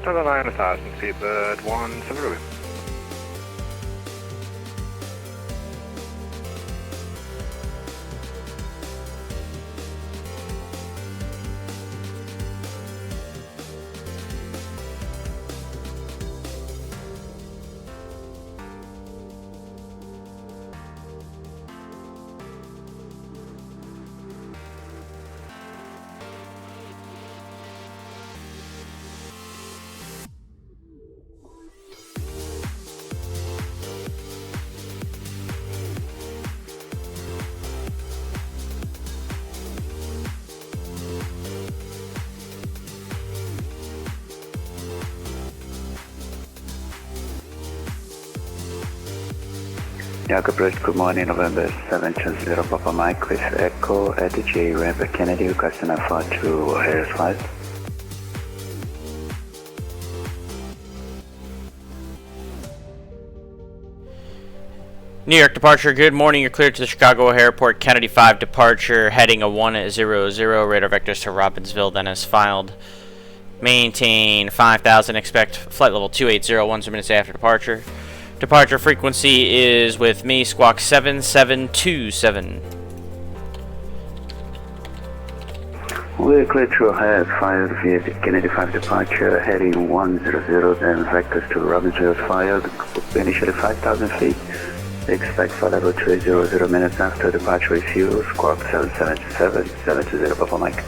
Delta 9000, speedbird 17 Ruby. New York approach, good morning, November 720 Papa Mike with Echo at the J Ramp Kennedy, requesting a flight to Harris Flight. New York departure, good morning, you're cleared to the Chicago O'Hare Airport, Kennedy 5 departure, heading a 100, radar vectors to Robbinsville, then as filed. Maintain 5,000, expect flight level 280, 1 minutes after departure. Departure frequency is with me, squawk 7727. We're clear to O'Hare 5 via Kennedy 5 departure, heading 100, then vectors to Robbinsville filed, initially 5,000 feet. Expect flight level 280 minutes after departure refuel, squawk 7727, 720 Papa Mike.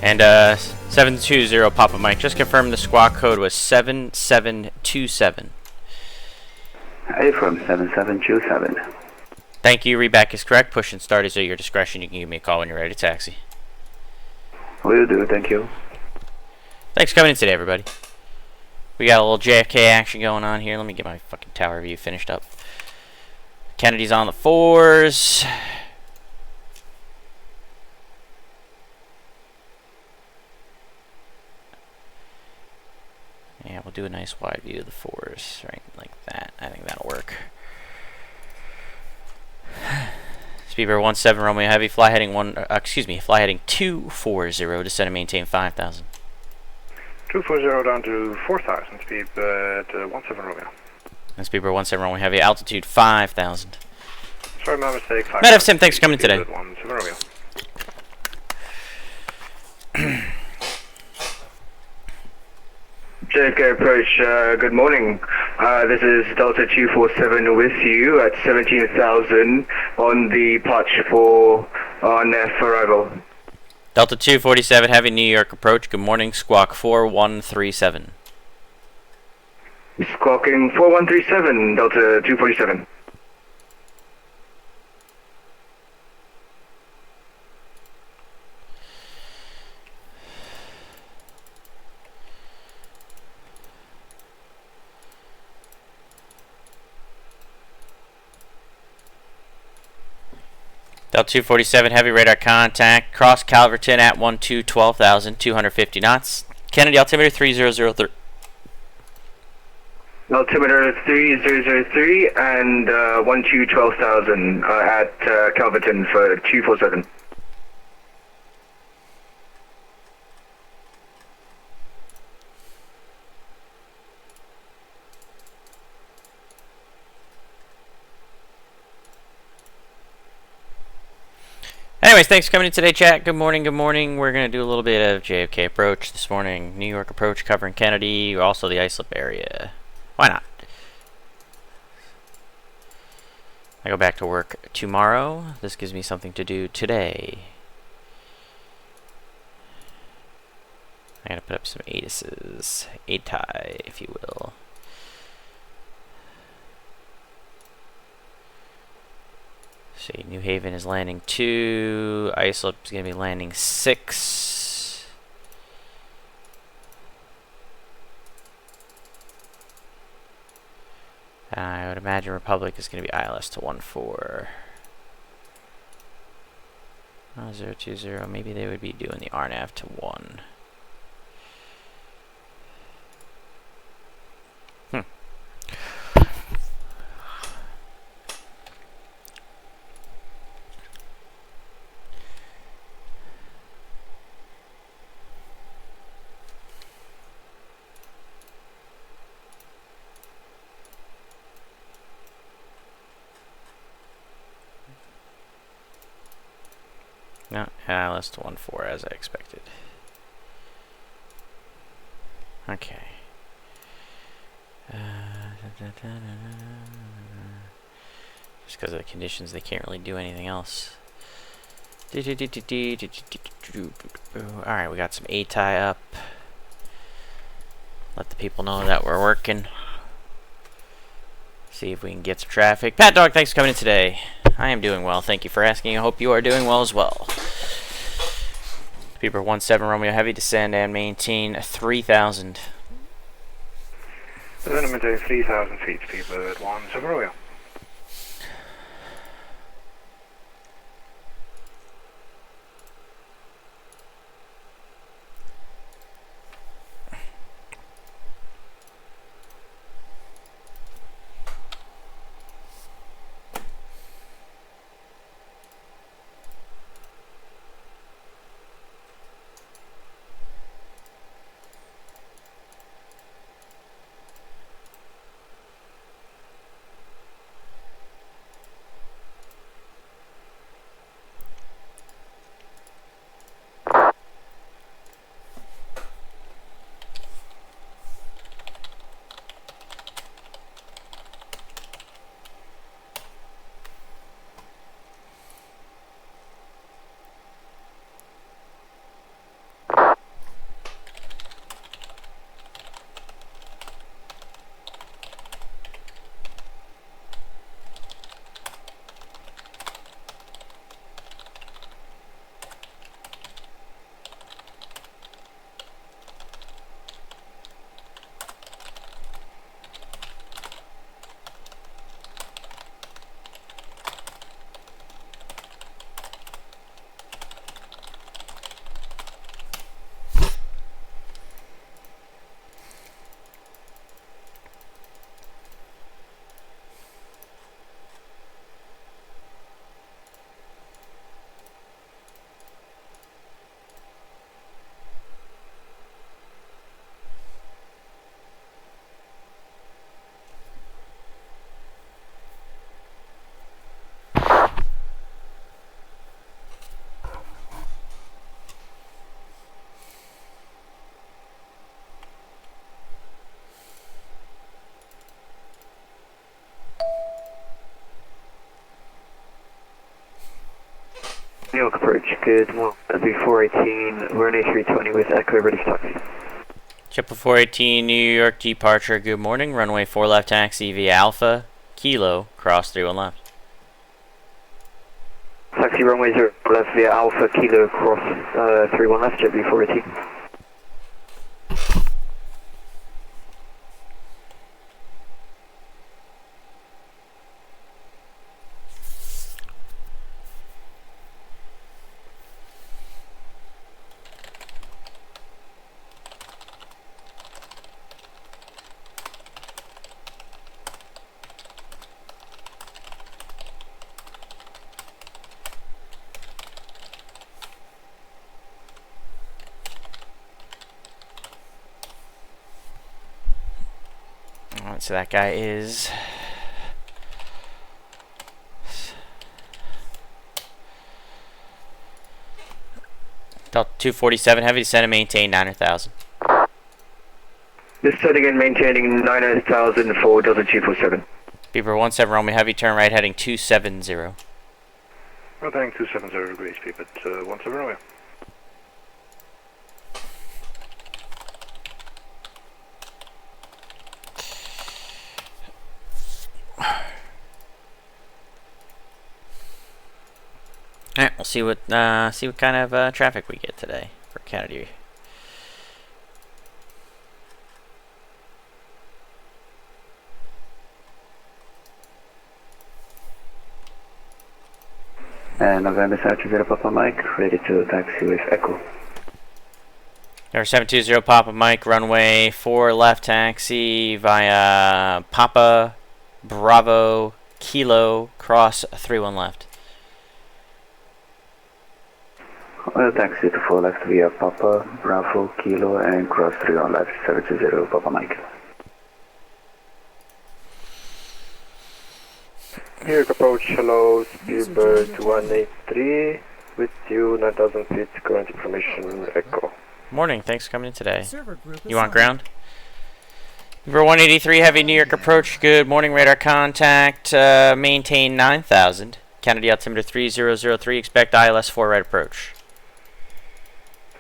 And 720 Papa Mike, just confirm the squawk code was 7727. Hey, from 7727. Thank you, readback is correct. Push and start is at your discretion. You can give me a call when you're ready to taxi. Will do, thank you. Thanks for coming in today, everybody. We got a little JFK action going on here. Let me get my fucking tower view finished up. Kennedy's on the 4s. Yeah, we'll do a nice wide view of the 4s, right, like that. I think that'll work. Speedbird 17 Romeo Heavy, fly heading 240, descend and maintain 5,000. 240 down to 4,000, speedbird 17 Romeo. And Speedbird 17 Romeo Heavy, altitude 5,000. Sorry, my mistake. VATSIM, thanks for coming in today. 17 Romeo. JFK approach, good morning. This is Delta 247 with you at 17,000 on the patch for NF arrival. Delta 247 Heavy, New York approach, good morning, squawk 4137. Squawking 4137, Delta 247. Delta 247 Heavy, radar contact, cross Calverton at 12,000, 250 knots. Kennedy, altimeter 3003. Altimeter 3003 and 12,000 at Calverton for 247. Anyways, thanks for coming in today, chat. Good morning, good morning. We're going to do a little bit of JFK approach this morning. New York approach covering Kennedy, also the Islip area. Why not? I go back to work tomorrow. This gives me something to do today. I got to put up some ATISes. ATI, if you will. See, New Haven is landing 2. Islip is going to be landing 6. I would imagine Republic is going to be ILS to 14. 020. Maybe they would be doing the RNAV to 1. No, LS to 1-4 as I expected. Okay. Just because of the conditions, they can't really do anything else. Alright, we got some A-tie up. Let the people know that we're working. See if we can get some traffic. Pat Dog, thanks for coming in today. I am doing well. Thank you for asking. I hope you are doing well as well. Beaver 17 Romeo Heavy, descend and maintain 3,000. Then maintain 3,000 feet, Beaver 17 Romeo. New York approach, good morning. V418, runway 320 with Echo, ready for taxi. Triple 418 New York departure, good morning. Runway 4 left taxi via Alpha, Kilo, cross 31 left. Taxi runway 0 left via Alpha, Kilo, cross 31 left, jet V418. So that guy is Delta 247 heavy, descend and maintain 900,000. Descending and maintaining 900,000 for Delta 247. Beaver 17 Romeo heavy, turn right heading 270. Rotating 270 degrees, Beaver 17 Romeo. Alright, we'll see what kind of traffic we get today for Kennedy. And November South 0 Papa Mike, ready to taxi with Echo. Number 720 Papa Mike, runway 4 left taxi via Papa Bravo Kilo, cross 31 left. Taxi to 4 left via Papa, Bravo, Kilo, and cross 3 on left, 720 Papa Mike. New York approach, hello, Speedbird 183, With you, 9,000 feet, current information, echo. Morning, thanks for coming in today. Server group You want assigned. ground? Number 183, heavy New York approach. Good morning, radar contact. Maintain 9,000. Kennedy altimeter 3003. Expect ILS 4 right approach.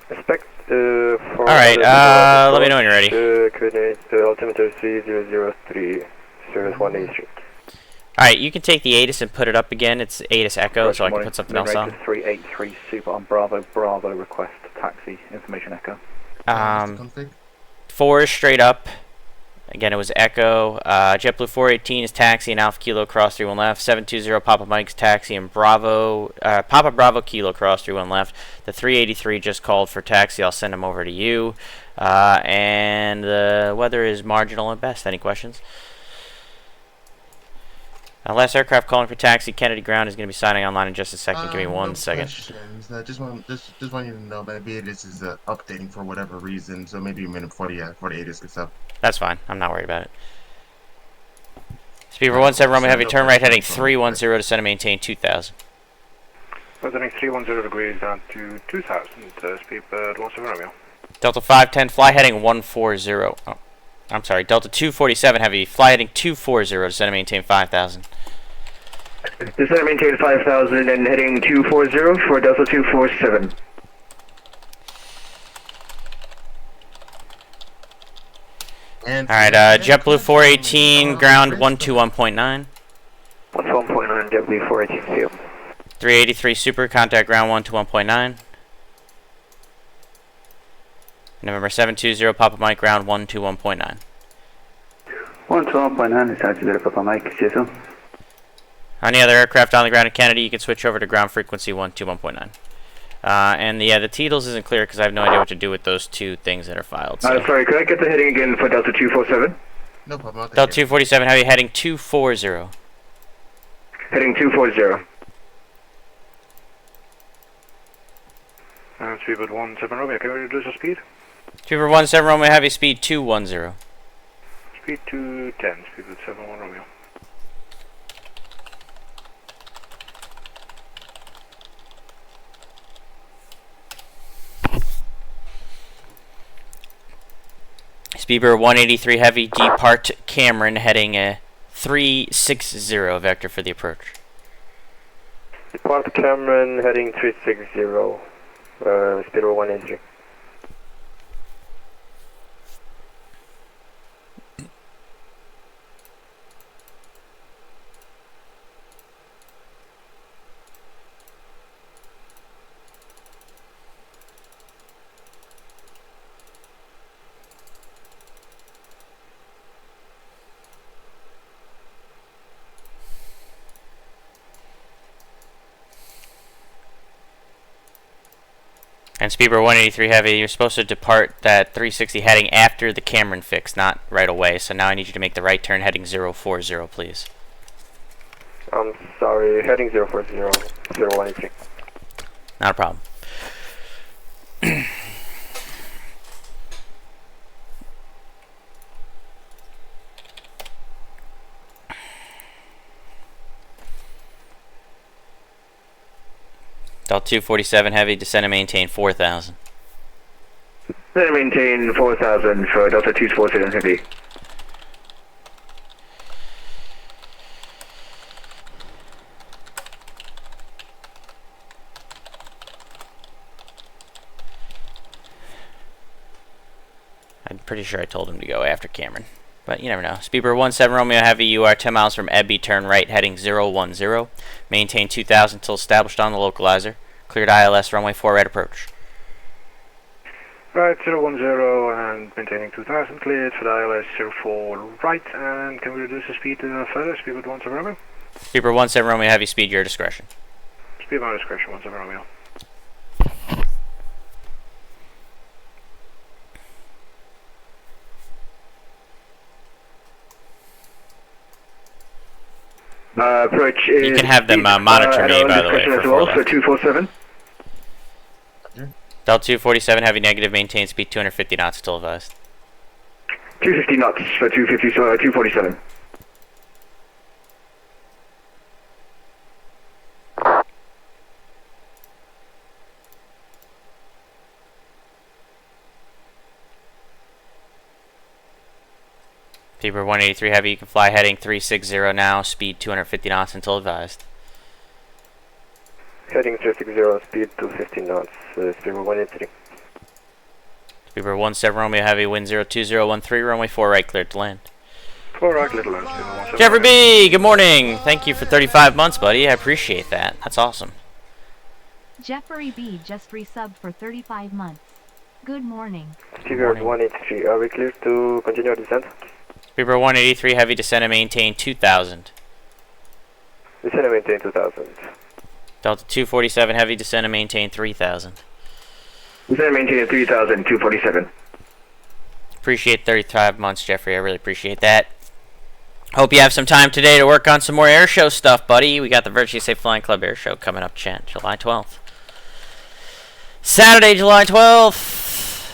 Expect for... Alright, let me know when you're ready. Coordinate altimeter 3003, service 183. Alright, you can take the ATIS and put it up again. It's ATIS Echo, so I can put something else on. 383 Super on Bravo, Bravo request taxi information echo. 4 is straight up. Again, it was Echo. JetBlue 418 is taxi and Alpha Kilo cross 31 left. 720 Papa Mike's taxi and Bravo, Papa Bravo Kilo cross 31 left. The 383 just called for taxi. I'll send them over to you. And the weather is marginal at best. Any questions? Last aircraft calling for taxi. Kennedy ground is going to be signing online in just a second. Give me one second. Questions. Just want you to know maybe it is updating for whatever reason, so maybe a minute 48 is good up. That's fine. I'm not worried about it. Speedbird 17 Romeo Heavy, turn right heading 310 to center, maintain 2,000. Heading 310 degrees down to 2,000, Speedbird 17 Romeo. Delta 510, fly heading 140. Oh, I'm sorry, Delta 247 Heavy, fly heading 240 to center, maintain 5,000. Descent maintain 5,000 and heading 240 for Delta 247. Alright, JetBlue 418, ground 121.9. 121.9, JetBlue 418 field. 383 Super, contact ground 121.9. November 720, Papa Mike, ground 121.9. 121.9, it's out to Papa Mike, see you soon. Any other aircraft on the ground in Canada, you can switch over to ground frequency 121.9. And the TIDLs isn't clear because I have no idea what to do with those two things that are filed. So. Sorry, could I get the heading again for Delta 247? No problem. Delta 247 Heavy, heading 240. Heading 240. Speedbird 17 Romeo, can we reduce the speed? Speedbird 17 Romeo Heavy, speed 210. Speed 210, Speedbird 71 Romeo. Speedbird 183 Heavy, depart Cameron, heading 360 vector for the approach. Depart Cameron, heading 360, Speedbird 183. And Speedbird 183 Heavy, you're supposed to depart that 360 heading after the Cameron fix, not right away. So now I need you to make the right turn heading 040, please. I'm sorry, heading 040, 183. Not a problem. Delta 247 Heavy, descend and maintain 4,000. Descent and maintain 4,000 for Delta 247 Heavy. I'm pretty sure I told him to go after Cameron, but you never know. Speedbird 17 Romeo Heavy, you are 10 miles from Ebby, turn right heading 010. Maintain 2,000 until established on the localizer. Cleared ILS runway 4 right approach. Right, 010 and maintaining 2,000, cleared for the ILS 04 right, and can we reduce the speed further? Speedbird 17 Romeo? Speedbird 17 Romeo Heavy, speed your discretion. Speed my discretion, 17 Romeo. Approach is... You can have them monitor me, by the way, for 4 left. So 247. Delta 247 Heavy, negative, maintain speed 250 knots, still advised. 250 knots for 250, so 247. Speedbird 183 Heavy, you can fly heading 360 now, speed 250 knots until advised. Heading 360, speed 250 knots, Speedbird 183. Speedbird 17 Romeo Heavy, wind 02013, runway 4 right, cleared to land. 4 right, little land, Speedbird 17. Jeffrey B, good morning. Thank you for 35 months, buddy. I appreciate that. That's awesome. Jeffrey B just resubbed for 35 months. Good morning. Speedbird 183, are we clear to continue our descent? Speedbird 183 Heavy, descend and maintain 2000. Descend and maintain 2000. Delta 247 Heavy, descend and maintain 3000. Descend and maintain at 3,000, 247. Appreciate 35 months, Jeffrey. I really appreciate that. Hope you have some time today to work on some more air show stuff, buddy. We got the Virtually Safe Flying Club air show coming up, July 12th. Saturday, July 12th,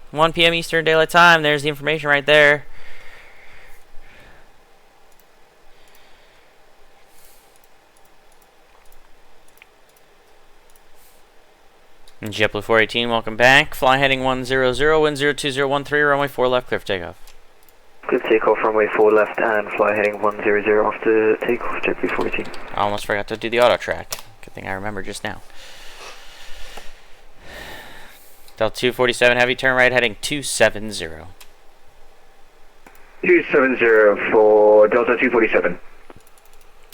1 p.m. Eastern Daylight Time. There's the information right there. And JetBlue 418, welcome back. Fly heading 100, wind 02013, runway 4 left, clear for takeoff. Clear takeoff, runway 4 left and fly heading 100 after takeoff, JetBlue 418. I almost forgot to do the auto track. Good thing I remember just now. Delta 247 Heavy, turn right heading 270. 270 for Delta 247.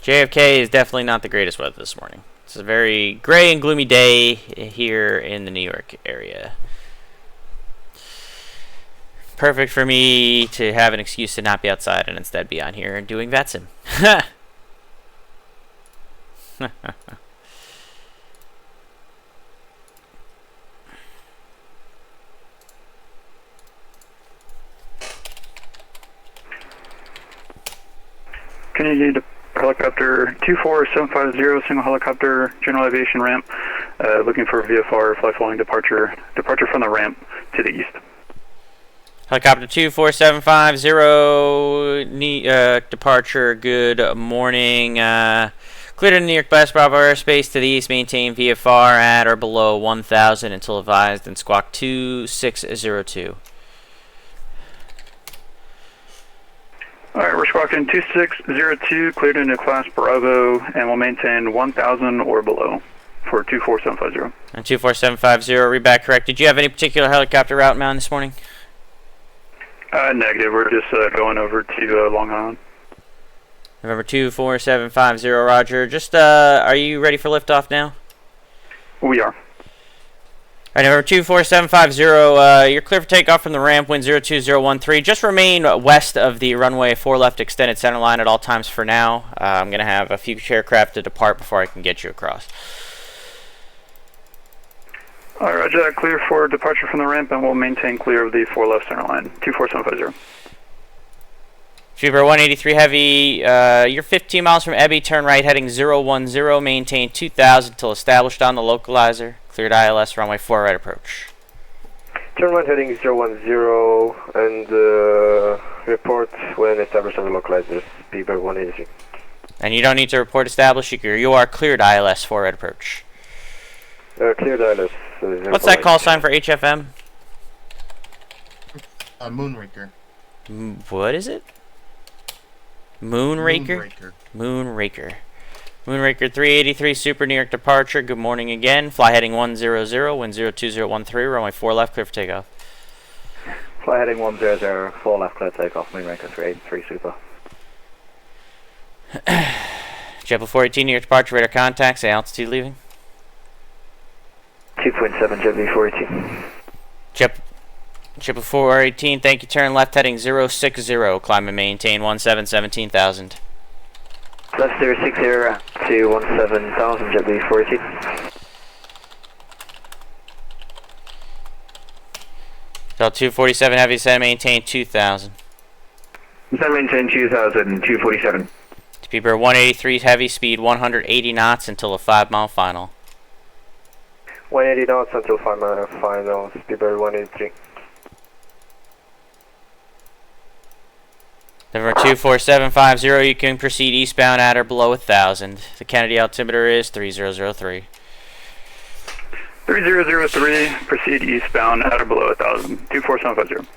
JFK is definitely not the greatest weather this morning. It's a very gray and gloomy day here in the New York area. Perfect for me to have an excuse to not be outside and instead be on here and doing VATSIM. Can you need helicopter 24750, single helicopter, general aviation ramp, looking for VFR, fly following departure from the ramp to the east. Helicopter 24750, departure, good morning. Cleared in New York West Bravo airspace to the east, maintain VFR at or below 1000 until advised, and squawk 2602. Alright, we're squawking 2602, cleared into class Bravo, and we'll maintain 1000 or below for 24750. And 24750, read back correct. Did you have any particular helicopter route mounted this morning? Negative, we're just going over to Long Island. November 24750, roger. Just, are you ready for liftoff now? We are. Alright, November 24750, you're clear for takeoff from the ramp, wind 02013. Just remain west of the runway 4 left extended center line at all times for now. I'm going to have a future aircraft to depart before I can get you across. Alright, roger that, clear for departure from the ramp, and we'll maintain clear of the 4 left center line, 24750. Speedbird 183 Heavy, you're 15 miles from Ebby, turn right heading 010, maintain 2000 until established on the localizer. Cleared ILS, runway 4 right approach. Turn right heading 010 and report when established on the localizer, Speedbird 183. And you don't need to report established, you are cleared ILS 4 right approach. Cleared ILS. What's that call sign for HFM? Moonraker. What is it? Moonraker? Moonraker. Moonraker 383 Super New York departure. Good morning again. Fly heading 100, wind 02013, runway 4 left, clear for takeoff. Fly heading 100, 4 left, clear takeoff, Moonraker 383 Super. JetBlue 418 New York departure, radar contact, say altitude leaving. 2.7 JetBlue 418. JetBlue 418, thank you, turn left heading 060, climb and maintain 17,000. Left 060 to 17,000 JetBlue 418. Delta 247 Heavy, descend maintain 2000. Descend maintain 2,000, 247. Speedbird 183 Heavy, speed 180 knots until a 5-mile final. 180 knots until 5-mile final, Speedbird 183. November 24750, you can proceed eastbound at or below 1000. The Kennedy altimeter is 3003. 3003, proceed eastbound at or below 1000, 24750.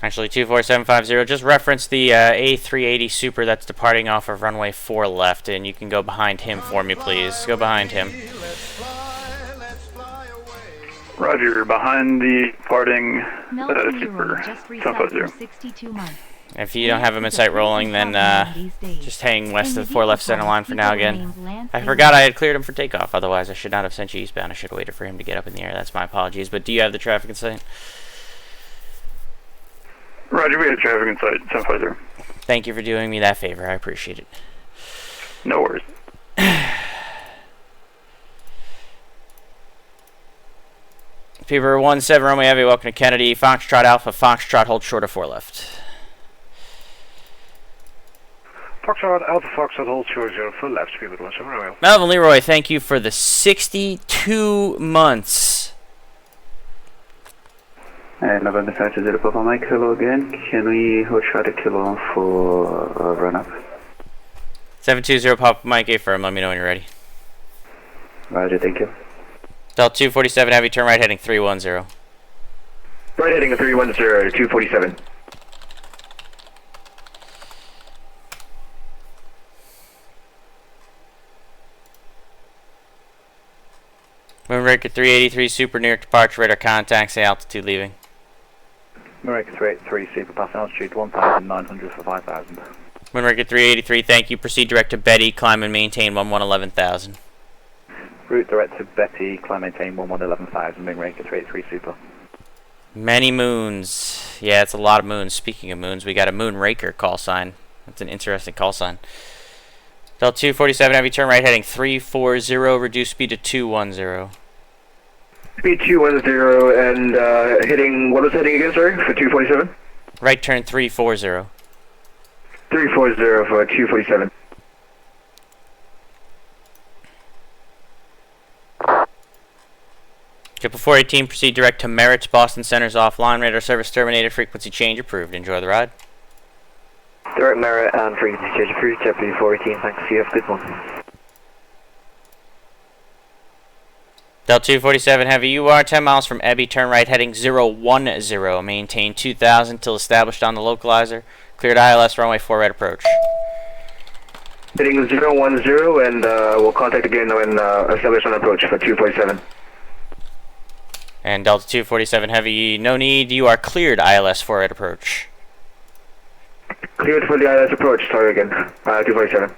Actually, 24750, just reference the A380 Super that's departing off of runway 4 left, and you can go behind him for me, please. Go behind him. Roger, behind the departing Melvin Super Leroy just resubbed for 750. 62 months. If you don't have him in sight rolling, then just hang west of the 4 left center line for now again. I forgot I had cleared him for takeoff, otherwise I should not have sent you eastbound. I should have waited for him to get up in the air. That's my apologies, but do you have the traffic in sight? Roger, we have traffic in sight, 750. Thank you for doing me that favor. I appreciate it. No worries. Peeper 17 Romeo Heavy, welcome to Kennedy. Foxtrot Alpha, Foxtrot, hold short of 4 left. Foxtrot, Alpha Foxtrot, hold short 0 for left, speed with 17 Romeo. Melvin Leroy, thank you for the 62 months. And November 30 Papa Mike, hello again. Can we hold short a kilo for run up? 720 Papa Mike, A firm, let me know when you're ready. Roger, thank you. Delta 247 Heavy, turn right heading 310. Right heading a 310, 247. Moonraker 383 Super, New York departure, radar contact, say altitude leaving. Moonraker 383, Super, passing altitude 1,900 for 5,000. Moonraker 383, thank you. Proceed direct to Betty, climb and maintain 11,000. Route direct to Betty, climb maintain 11,000, Moonraker 383, Super. Many moons. Yeah, it's a lot of moons. Speaking of moons, we got a Moonraker call sign. That's an interesting call sign. Delta 247 Heavy, turn right heading 340, reduce speed to 210. Speed 210 and hitting, what was heading again, sorry, for 247? Right turn 340. 340 for 247. Triple 418, proceed direct to Merritt's, Boston Center's offline, radar service terminated, frequency change approved. Enjoy the ride. Direct Merit and frequency change approved, JetBlue 418, thanks, you have a good one. Delta 247 Heavy, you are 10 miles from Ebby, turn right heading 010, maintain 2000 till established on the localizer. Cleared ILS, runway 4 right approach. Hitting 010 and we'll contact again when established on approach for 247. And Delta 247 Heavy, no need, you are cleared ILS 4 right approach. Cleared for the ILS approach, sorry again, 247.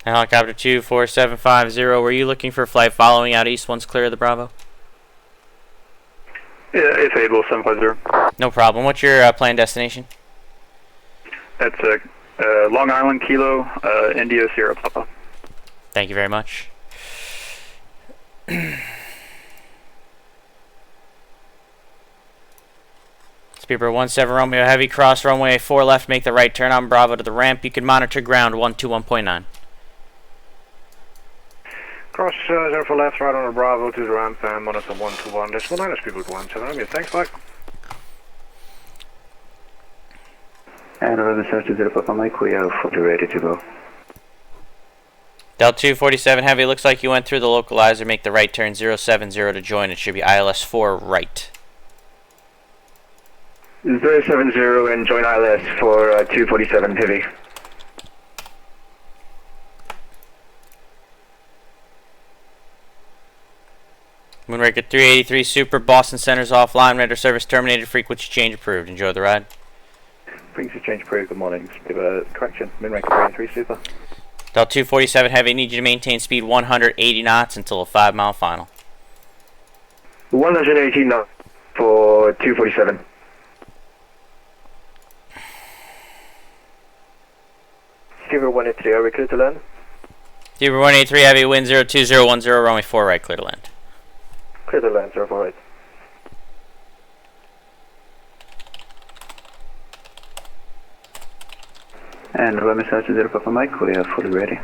Helicopter 24750, were you looking for a flight following out east once clear of the Bravo? Yeah, it's able, 750. No problem. What's your planned destination? That's Long Island, Kilo, India, Sierra, Papa. Thank you very much. Speedbird 17 Romeo Heavy, cross runway 4 left, make the right turn on Bravo to the ramp. You can monitor ground 121.9. Cross 0 for left, right on the Bravo to the ramp, and monitor 121. Decimal 9, speed with 17 Romeo. Thanks, bye. And November 30 Papa Mike, we are fully ready to go. Delta 247 Heavy, looks like you went through the localizer, make the right turn 070 to join. It should be ILS 4 right. 070 and join ILS for 247 Heavy. Moonraker 383 Super, Boston Center's offline, radar service terminated, frequency change approved. Enjoy the ride. Frequency change approved, good morning. Correction, Moonraker 383, Super. Delta 247 Heavy, need you to maintain speed 180 knots until a 5-mile final. 118 knots for 247. Steamer 183, are we clear to land? Steamer 183 Heavy, wind 02010, runway 4 right, clear to land. Clear to land, 04 right. And November 30 Papa Mike, we are fully ready.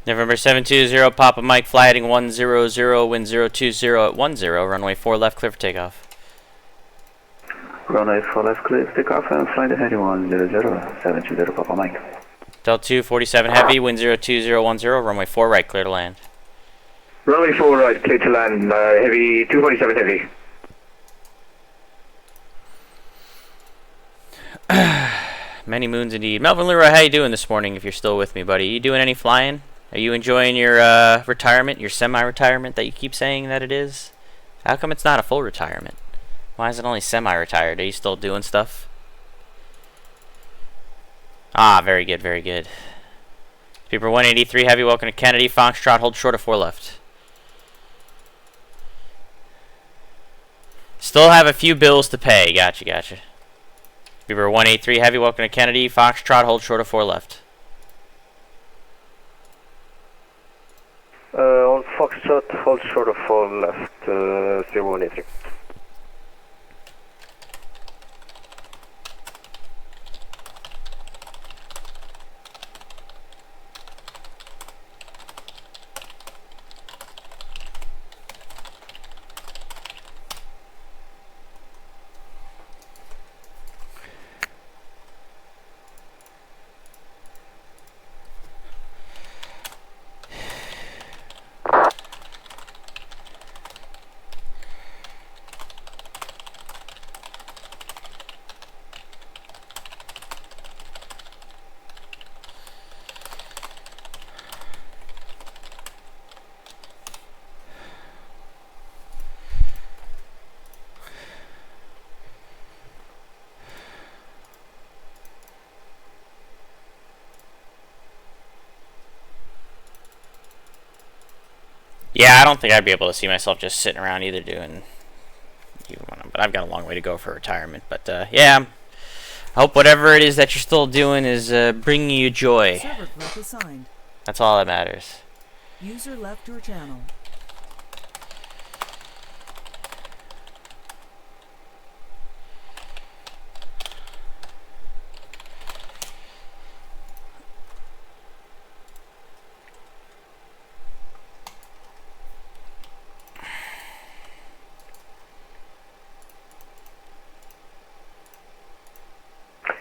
November 720, Papa Mike, fly heading 100, wind 020 at 10, runway 4 left, clear for takeoff. Runway 4 left, clear for takeoff and flight heading 100, 720 Papa Mike. Delta 247 heavy, wind 02010, runway 4 right, clear to land. Runway 4 right, clear to land, heavy, 247 heavy. Many moons indeed. Melvin Leroy, how you doing this morning if you're still with me, buddy? You doing any flying? Are you enjoying your retirement, your semi-retirement that you keep saying that it is? How come it's not a full retirement? Why is it only semi-retired? Are you still doing stuff? Ah, very good, very good. Speedbird 183 heavy, welcome to Kennedy. Foxtrot, hold short of 4 left. Still have a few bills to pay. Gotcha, gotcha. Speedbird 183 heavy, welcome to Kennedy. Foxtrot, hold short of 4 left. On Foxtrot, hold short of 4 left, 0183. Yeah, I don't think I'd be able to see myself just sitting around either doing... But I've got a long way to go for retirement. But, yeah, I hope whatever it is that you're still doing is bringing you joy. Server clock assigned. That's all that matters. User left your channel.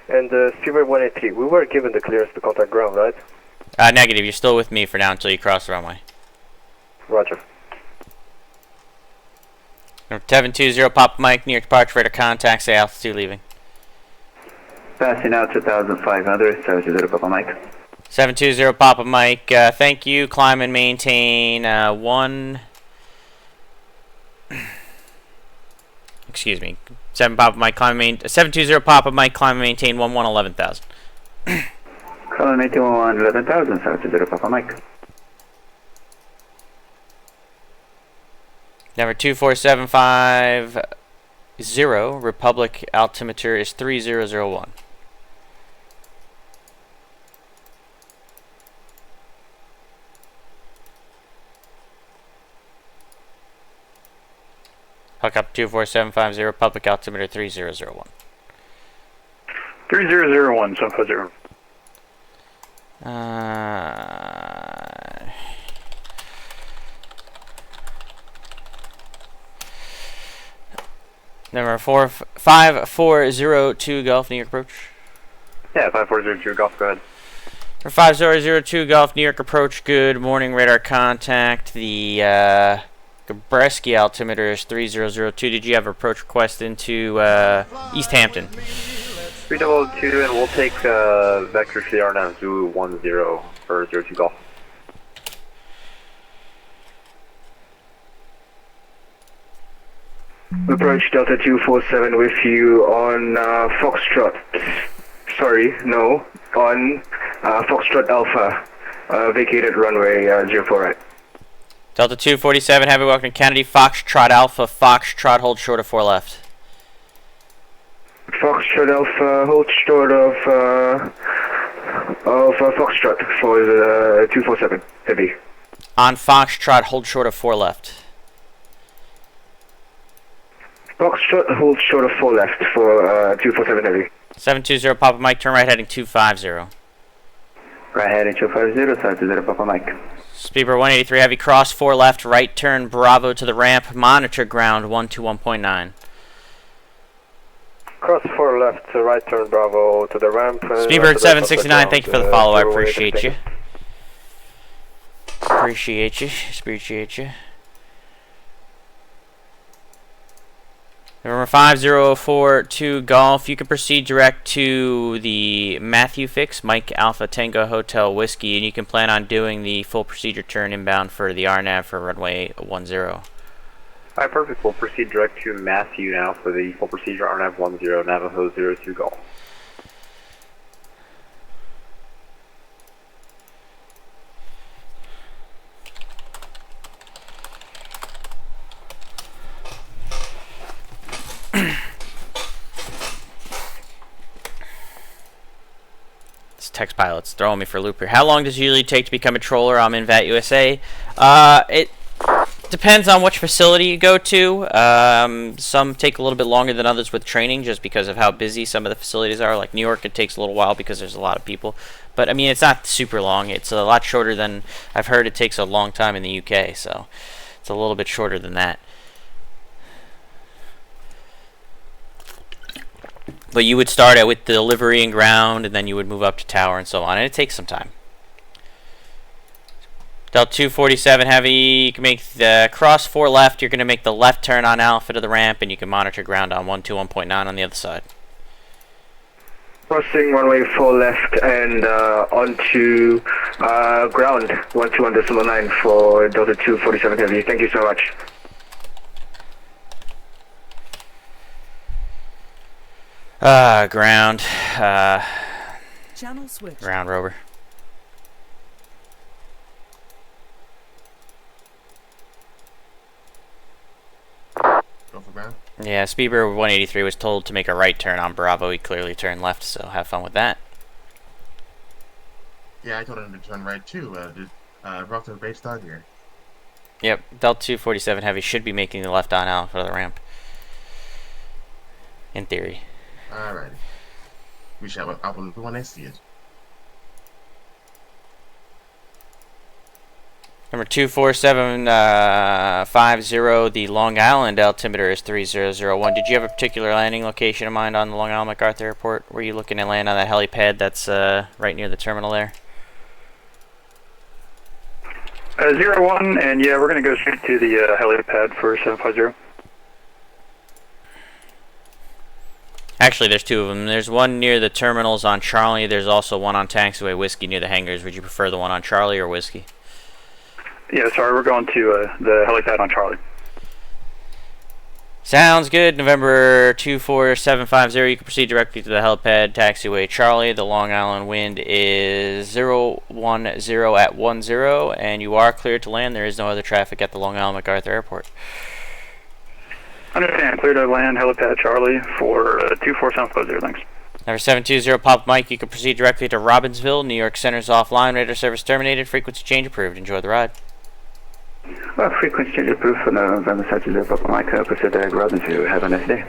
And Speedbird 183, we were given the clearance to contact ground, right? Negative. You're still with me for now until you cross the runway. Roger. 720 Papa Mike, New York departure, radar contact, say altitude leaving. Passing out 2,500, 720 Papa Mike. 720 Papa Mike, thank you. Climb and maintain 1. Excuse me. 720 Papa Mike, climb and maintain 11,000. Climb and maintain 11,000, 720 Papa Mike. Number 24750, Republic altimeter is 3001. Hook up 24750, Republic altimeter 3001. 3001, 750. Number 5402 Golf, New York approach. Yeah, 5402 Golf, go ahead. For 5002 Golf, New York approach, good morning, radar contact. The Gabreski altimeter is 3002. Did you have approach request into East Hampton? 3222, and we'll take vector CR now, Zulu 10 for 02 Golf. Approach Delta 247 with you on Foxtrot. Sorry, no, on Foxtrot Alpha, vacated runway 04 right. Delta 247, heavy welcome to Kennedy. Foxtrot Alpha, Foxtrot, hold short of 4 left. Foxtrot Alpha, hold short of Foxtrot for the 247 heavy. On Foxtrot, hold short of 4 left. Foxtrot, hold short of 4 left for 247 heavy. 720 Papa Mike, turn right heading 250. Right heading 250, south to 0 Papa Mike. Speedbird 183 Heavy, cross 4 left, right turn Bravo to the ramp, monitor ground 121.9. Cross 4 left, right turn Bravo to the ramp. Speedbird 769, thank you for the follow, I appreciate you. Appreciate you. Number 5042 Golf, you can proceed direct to the Matthew Fix, Mike Alpha Tango Hotel Whiskey, and you can plan on doing the full procedure turn inbound for the RNAV for runway 10. Alright, perfect. We'll proceed direct to Matthew now for the full procedure RNAV 10, Navajo 02 Golf. Text pilot's throwing me for a loop here. How long does it usually take to become a troller? I'm in VAT USA. It depends on which facility you go to. Some take a little bit longer than others with training just because of how busy some of the facilities are. Like New York, it takes a little while because there's a lot of people. But I mean, it's not super long. It's a lot shorter than I've heard. It takes a long time in the UK, so it's a little bit shorter than that. But you would start out with delivery and ground, and then you would move up to tower and so on, and it takes some time. Delta 247 Heavy, you can make the cross 4 left, you're going to make the left turn on Alpha to the ramp, and you can monitor ground on 121.9 on the other side. Crossing runway 4 left and onto ground 121.9 for Delta 247 Heavy. Thank you so much. Ground. Channel switch. Ground rover. Go for ground. Yeah, Speedbird 183 was told to make a right turn on Bravo. He clearly turned left, so have fun with that. Yeah, I told him to turn right too. Brought to the base start here. Yep, Delta 247 Heavy should be making the left on Alpha to the ramp. In theory. Alrighty. We shall up when I see it. Number 24750, the Long Island altimeter is 3001. Did you have a particular landing location in mind on the Long Island MacArthur Airport? Were you looking to land on that helipad that's right near the terminal there? 01, and yeah, we're going to go straight to the helipad for 750. Actually, there's two of them. There's one near the terminals on Charlie. There's also one on Taxiway Whiskey near the hangars. Would you prefer the one on Charlie or Whiskey? Yeah, sorry, we're going to the helipad on Charlie. Sounds good. November 24750. You can proceed directly to the helipad, Taxiway Charlie. The Long Island wind is 010 at 10, and you are cleared to land. There is no other traffic at the Long Island MacArthur Airport. Understand. Clear to land helipad Charlie for 24750. Thanks. Number 720 Pop Mike, you can proceed directly to Robbinsville. New York Center's offline. Radar service terminated. Frequency change approved. Enjoy the ride. Frequency change approved for November 70 Papa Mike. Proceed to Robbinsville. Have a nice day.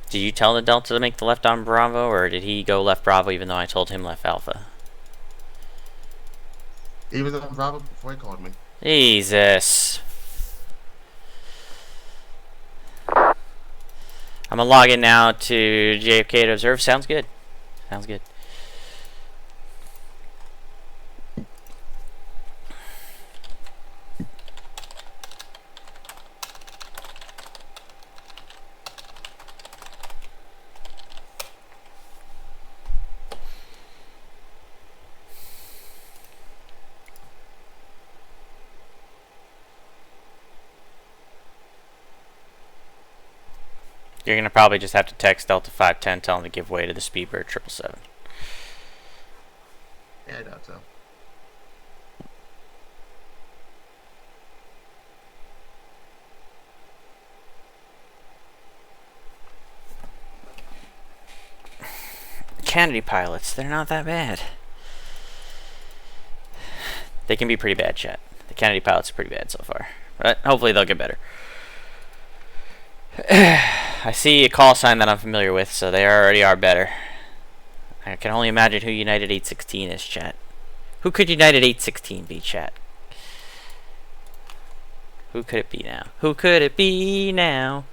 Did you tell the Delta to make the left on Bravo, or did he go left Bravo even though I told him left Alpha? He was on Bravo before he called me. Jesus. I'm gonna log in now to JFK to observe. Sounds good. Sounds good. You're going to probably just have to text Delta 510, tell them to give way to the Speedbird 777. Yeah, I doubt so. Kennedy pilots. They're not that bad. They can be pretty bad, chat. The Kennedy pilots are pretty bad so far. But hopefully they'll get better. I see a call sign that I'm familiar with, so they already are better. I can only imagine who United 816 is, chat. Who could United 816 be, chat? Who could it be now? Who could it be now?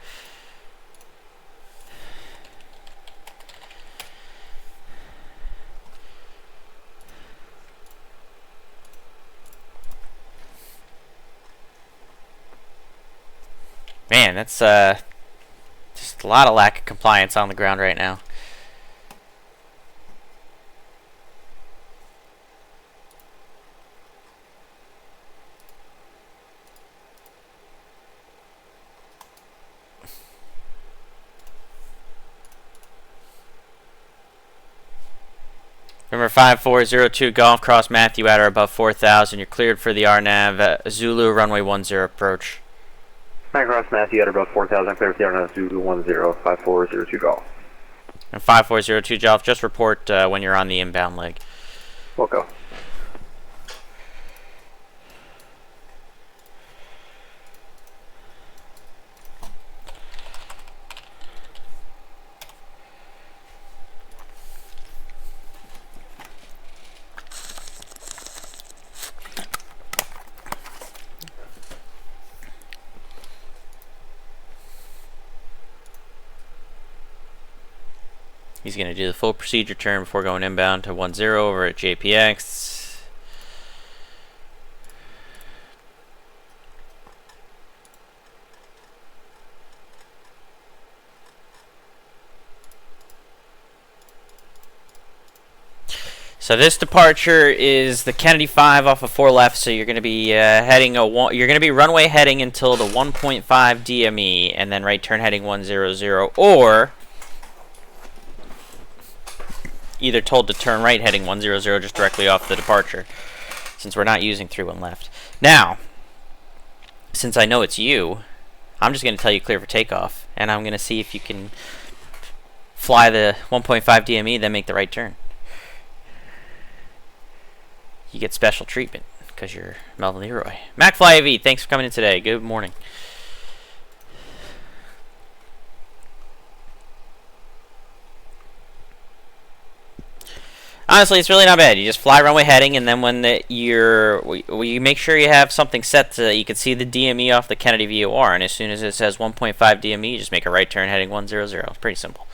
Man, that's just a lot of lack of compliance on the ground right now. Number 5402 Golf Cross Matthew at or above 4,000. You're cleared for the RNAV Zulu runway 10 approach. Cross Matthew at above 4,000, clear for the RNAV Zulu 10, 5402 Golf. And 5402 Golf, just report when you're on the inbound leg. We'll go. He's going to do the full procedure turn before going inbound to 10 over at JPX. So this departure is the Kennedy 5 off of 4 left. So you're going to be heading you're going to be runway heading until the 1.5 DME and then right turn heading 100, or either told to turn right heading 100 just directly off the departure, since we're not using 31 left. Now, since I know it's you, I'm just going to tell you clear for takeoff, and I'm going to see if you can fly the 1.5 DME, then make the right turn. You get special treatment because you're Melvin Leroy. MacFly AV, thanks for coming in today. Good morning. Honestly, it's really not bad. You just fly runway heading, and then when you make sure you have something set so that you can see the DME off the Kennedy VOR, and as soon as it says 1.5 DME, you just make a right turn heading 100. It's pretty simple.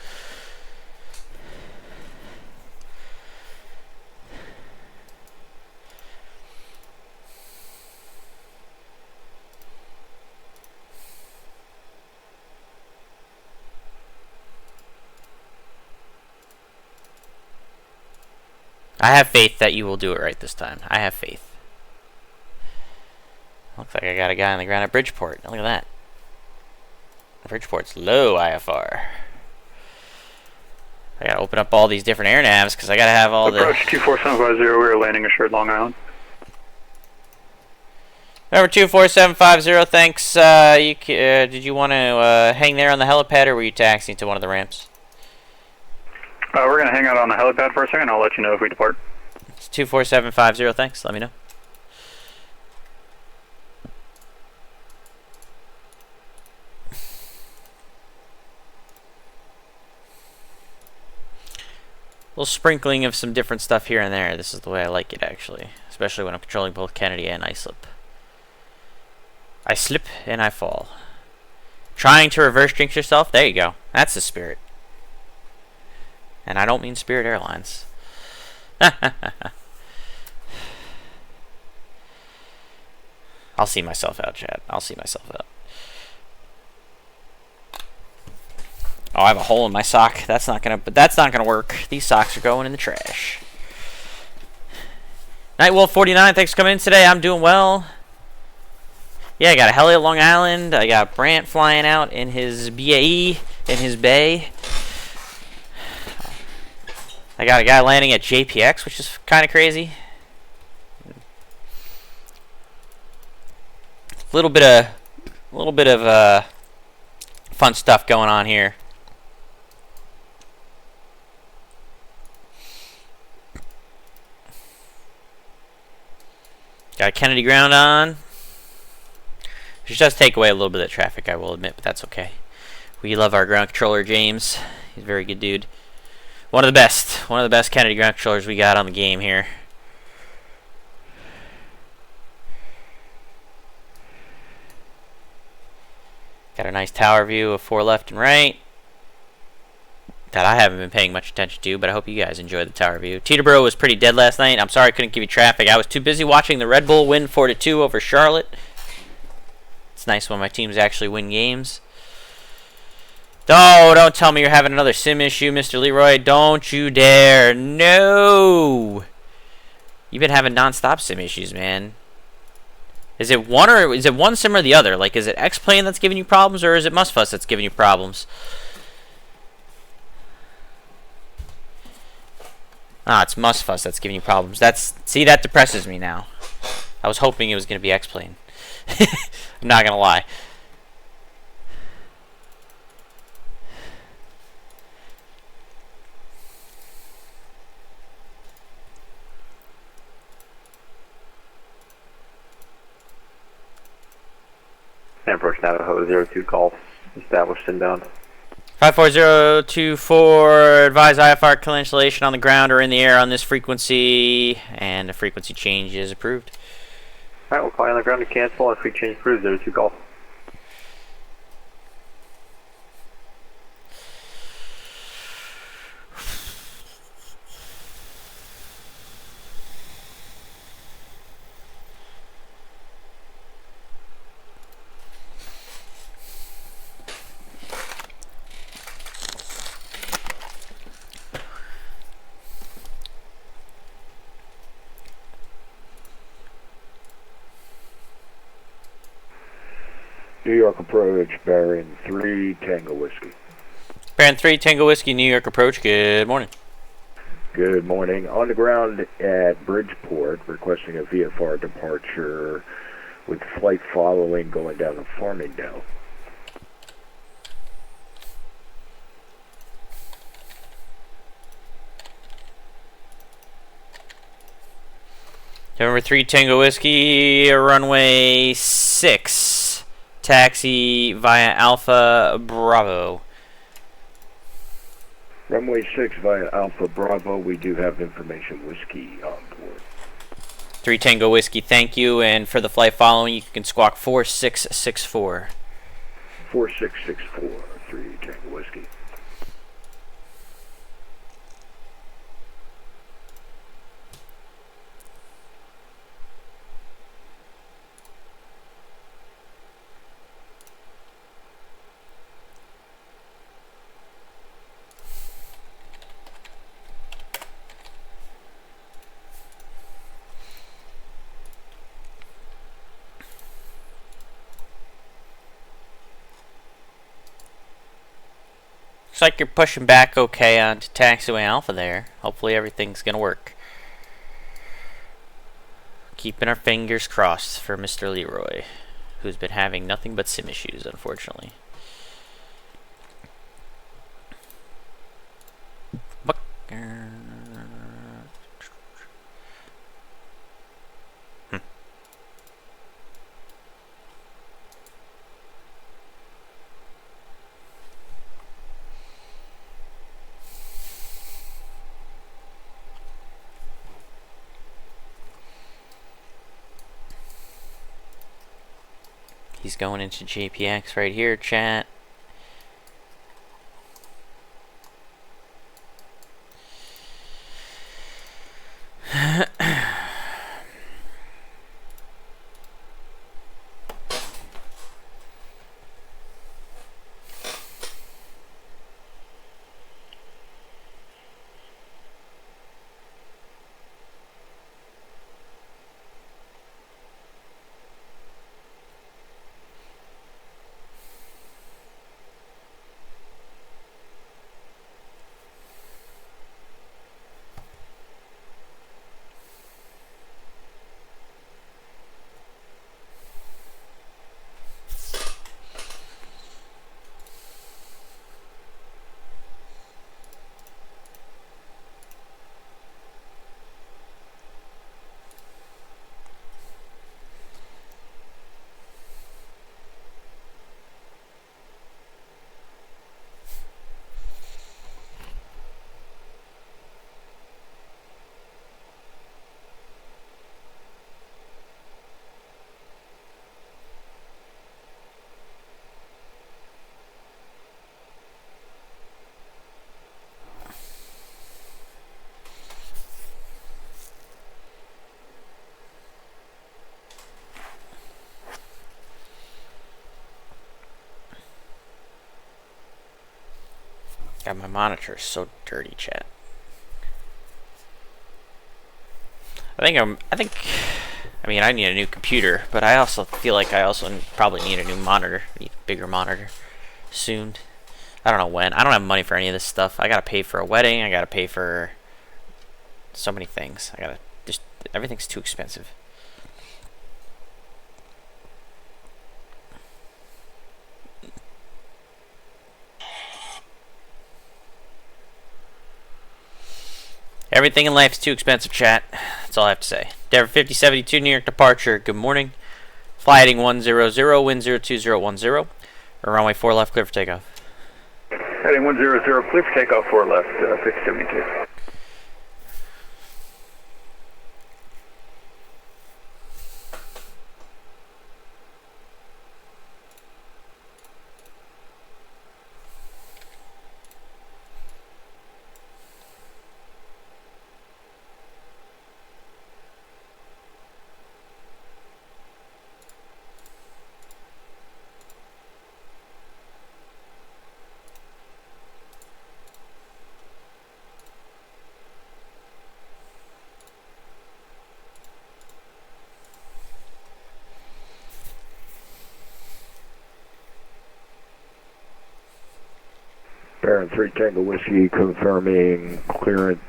I have faith that you will do it right this time. I have faith. Looks like I got a guy on the ground at Bridgeport. Look at that. Bridgeport's low IFR. I gotta open up all these different air navs because I gotta have all the... Approach 24750, we're landing assured Long Island. Number 24750, thanks. Did you want to hang there on the helipad, or were you taxiing to one of the ramps? We're going to hang out on the helipad for a second. I'll let you know if we depart. It's 24750, thanks. Let me know. Little sprinkling of some different stuff here and there. This is the way I like it, actually. Especially when I'm controlling both Kennedy and iSlip. I slip and I fall. Trying to reverse jinx yourself? There you go. That's the spirit. And I don't mean Spirit Airlines. I'll see myself out, Chad. I'll see myself out. Oh, I have a hole in my sock. That's not gonna work. These socks are going in the trash. Nightwolf 49, thanks for coming in today. I'm doing well. Yeah, I got a heli at Long Island. I got Brant flying out in his BAE, in his bay. I got a guy landing at JPX, which is kind of crazy. A little bit of fun stuff going on here. Got Kennedy ground on. Which does take away a little bit of traffic, I will admit, but that's okay. We love our ground controller, James. He's a very good dude. One of the best. One of the best Kennedy ground controllers we got on the game here. Got a nice tower view of 4 left and right. That I haven't been paying much attention to, but I hope you guys enjoyed the tower view. Teterboro was pretty dead last night. I'm sorry I couldn't give you traffic. I was too busy watching the Red Bull win 4-2 over Charlotte. It's nice when my teams actually win games. Oh, don't tell me you're having another sim issue, Mr. Leroy. Don't you dare. No! You've been having non-stop sim issues, man. Is it one sim or the other? Like, is it X-Plane that's giving you problems, or is it Musfuss that's giving you problems? Ah, it's Musfuss that's giving you problems. See, that depresses me now. I was hoping it was going to be X-Plane. I'm not going to lie. Approach Navajo 02 Golf established inbound. 54024, advise IFR kill installation on the ground or in the air on this frequency, and the frequency change is approved. Alright, we'll call you on the ground to cancel and free change approved 02 Golf. New York approach, Baron 3, Tango Whiskey. Baron 3, Tango Whiskey, New York approach, good morning. Good morning. On the ground at Bridgeport, requesting a VFR departure with flight following going down to Farmingdale. November 3, Tango Whiskey, runway 6. Taxi via Alpha Bravo. Runway 6 via Alpha Bravo, we do have information Whiskey on board. 3 Tango Whiskey, thank you. And for the flight following, you can squawk 4664. 4664, 3 Tango Whiskey. Looks like you're pushing back okay onto Taxiway Alpha there. Hopefully everything's gonna work. Keeping our fingers crossed for Mr. Leroy, who's been having nothing but sim issues, unfortunately. He's going into JPX right here, chat. God, my monitor is so dirty, chat. I mean, I need a new computer, but I also feel like I also probably need a new monitor, a bigger monitor, soon. I don't know when. I don't have money for any of this stuff. I gotta pay for a wedding. I gotta pay for so many things. Everything's too expensive. Everything in life is too expensive, chat. That's all I have to say. Denver 5072, New York departure. Good morning. Fly heading 100, wind 02010. Or runway 4 left, clear for takeoff. Heading 100, clear for takeoff, 4 left, 5072. Baron 3 Tango Whiskey confirming clearance,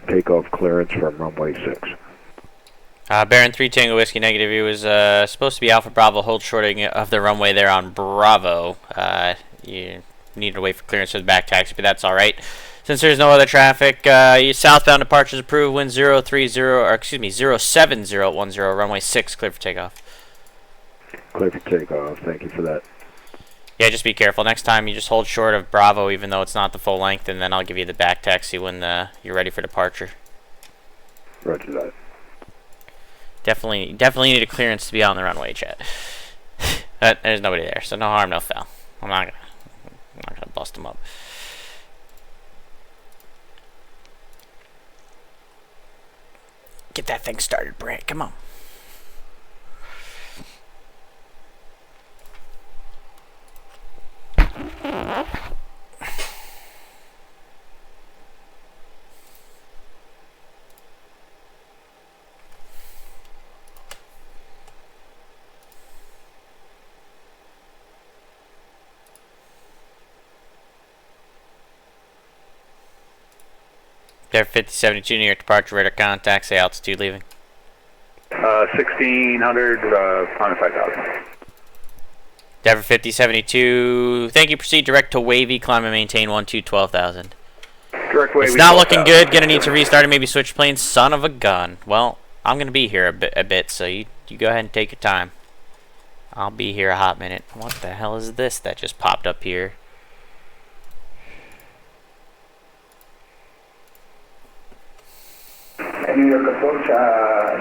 takeoff clearance from runway 6. Baron 3 Tango Whiskey negative. It was supposed to be Alpha Bravo, hold shorting of the runway there on Bravo. You need to wait for clearance for the back taxi, but that's alright. Since there's no other traffic, your southbound departures approved, wind 07010, runway 6, clear for takeoff. Clear for takeoff, thank you for that. Yeah, just be careful. Next time you just hold short of Bravo, even though it's not the full length, and then I'll give you the back taxi when you're ready for departure. Roger that. Definitely need a clearance to be out on the runway, chat. There's nobody there, so no harm, no foul. I'm not gonna bust them up. Get that thing started, Brant. Come on. There, 5072, New York departure, radar contact, say altitude leaving. 1600, on 5000. Denver 5072, thank you, proceed direct to Wavy, climb and maintain 12,000. Direct Wavy. It's not looking good, gonna need to restart and maybe switch planes, son of a gun. Well, I'm gonna be here a bit, so you go ahead and take your time. I'll be here a hot minute. What the hell is this that just popped up here? New York approach,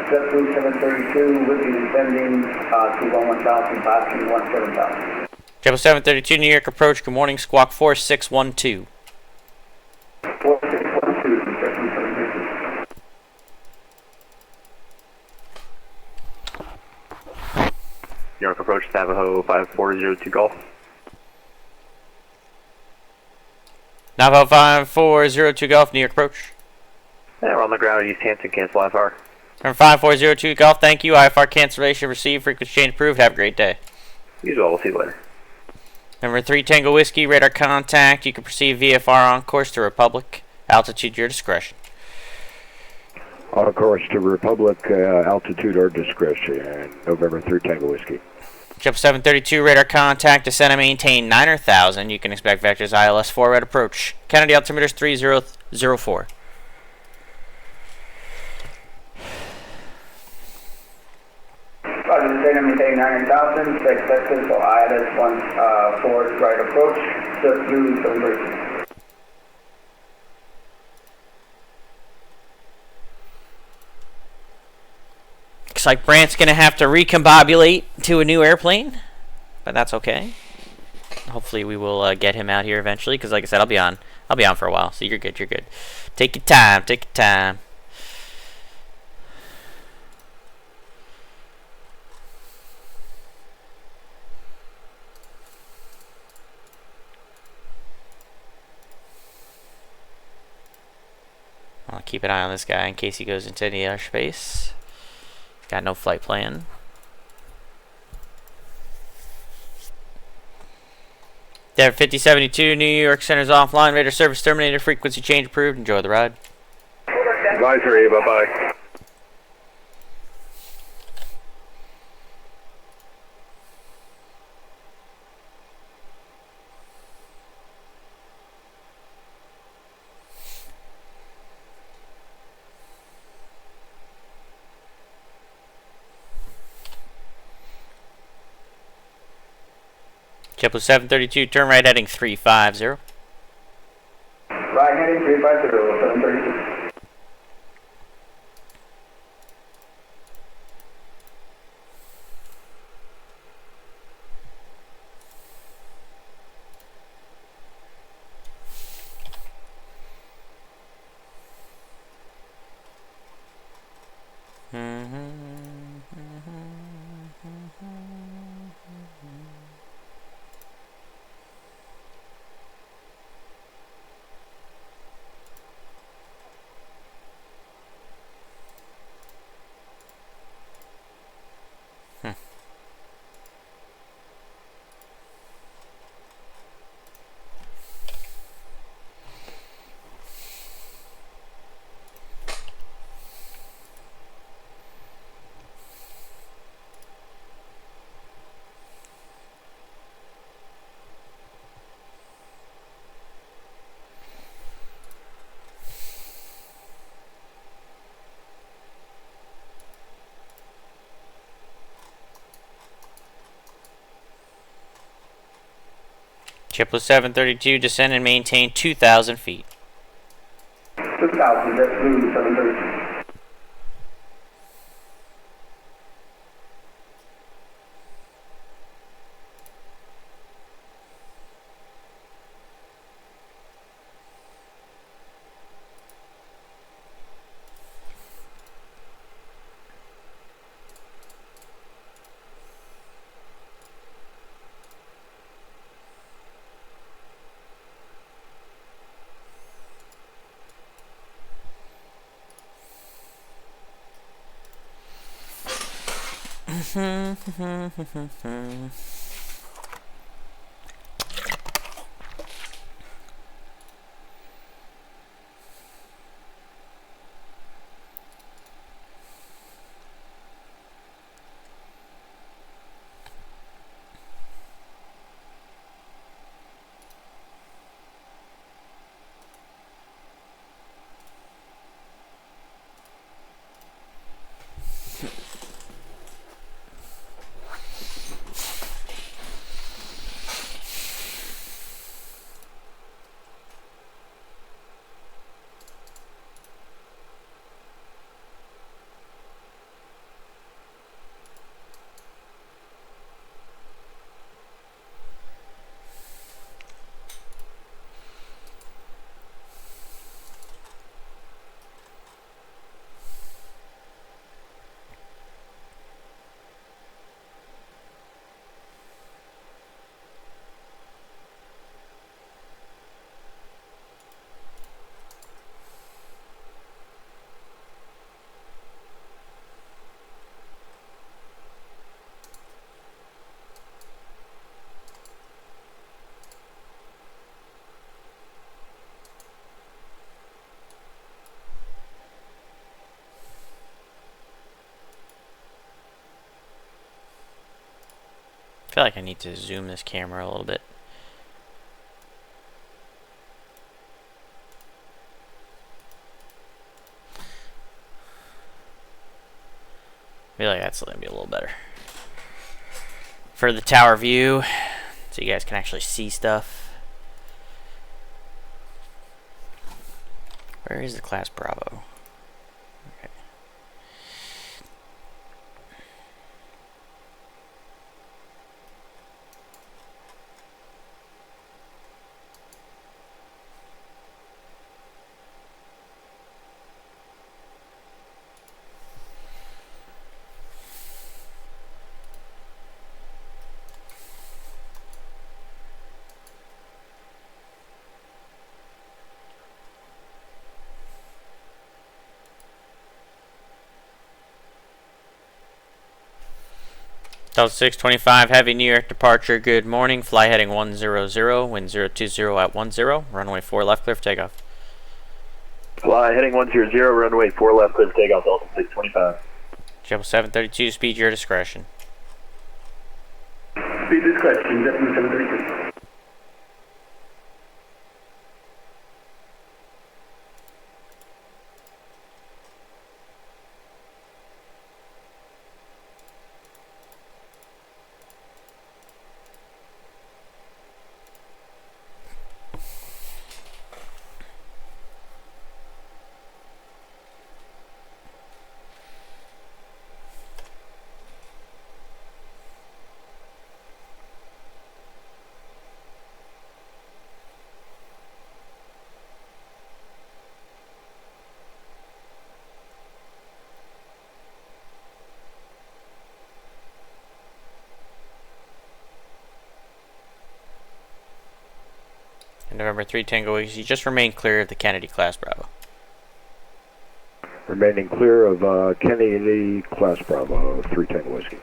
JetBlue 732 will be descending to 11,000, passing 17,000. JetBlue 732, New York approach, good morning, squawk 4612. 4612, JetBlue 732. New York approach, Navajo 5402 Golf. Navajo 5402 Golf, New York approach. Yeah, we're on the ground at East Hampton, cancel IFR. Number 5402 Golf, thank you. IFR cancellation received, frequency change approved. Have a great day. Usual, we'll see you later. Number 3 Tango Whiskey, radar contact. You can proceed VFR on course to Republic. Altitude your discretion. On course to Republic, altitude or discretion. November 3 Tango Whiskey. Jump 732, radar contact. Descend and maintain 9,000. You can expect vectors ILS 4 red approach. Kennedy altimeters 3004. Roger, descend and maintain 9,000, expect vectors, so ILS 4 right approach, JetBlue 732. Looks like Brant's gonna have to recombobulate to a new airplane, but that's okay. Hopefully we will get him out here eventually, because like I said, I'll be on for a while. So you're good. Take your time. keep an eye on this guy in case he goes into any airspace. Got no flight plan. There, 5072, New York Center's offline. Radar service terminated. Frequency change approved. Enjoy the ride. Advisory, bye-bye. JetBlue 732, turn right heading 350. Right heading 350, 732. JetBlue 732, descend and maintain 2,000 feet. 2,000, JetBlue 732. I feel like I need to zoom this camera a little bit. I feel like that's gonna be a little better for the tower view, so you guys can actually see stuff. Where is the class Bravo? Okay. Delta 625, heavy New York departure, good morning. Fly heading 100, wind 020 at 10, runway 4 left, clear for takeoff. Fly heading 100, runway 4 left, clear for takeoff, Delta 625. JetBlue 732, speed your discretion. Speed discretion, JetBlue 732. November 3 Tango Whiskey, just remain clear of the Kennedy class Bravo. Remaining clear of Kennedy Class Bravo, 3 Tango Whiskey.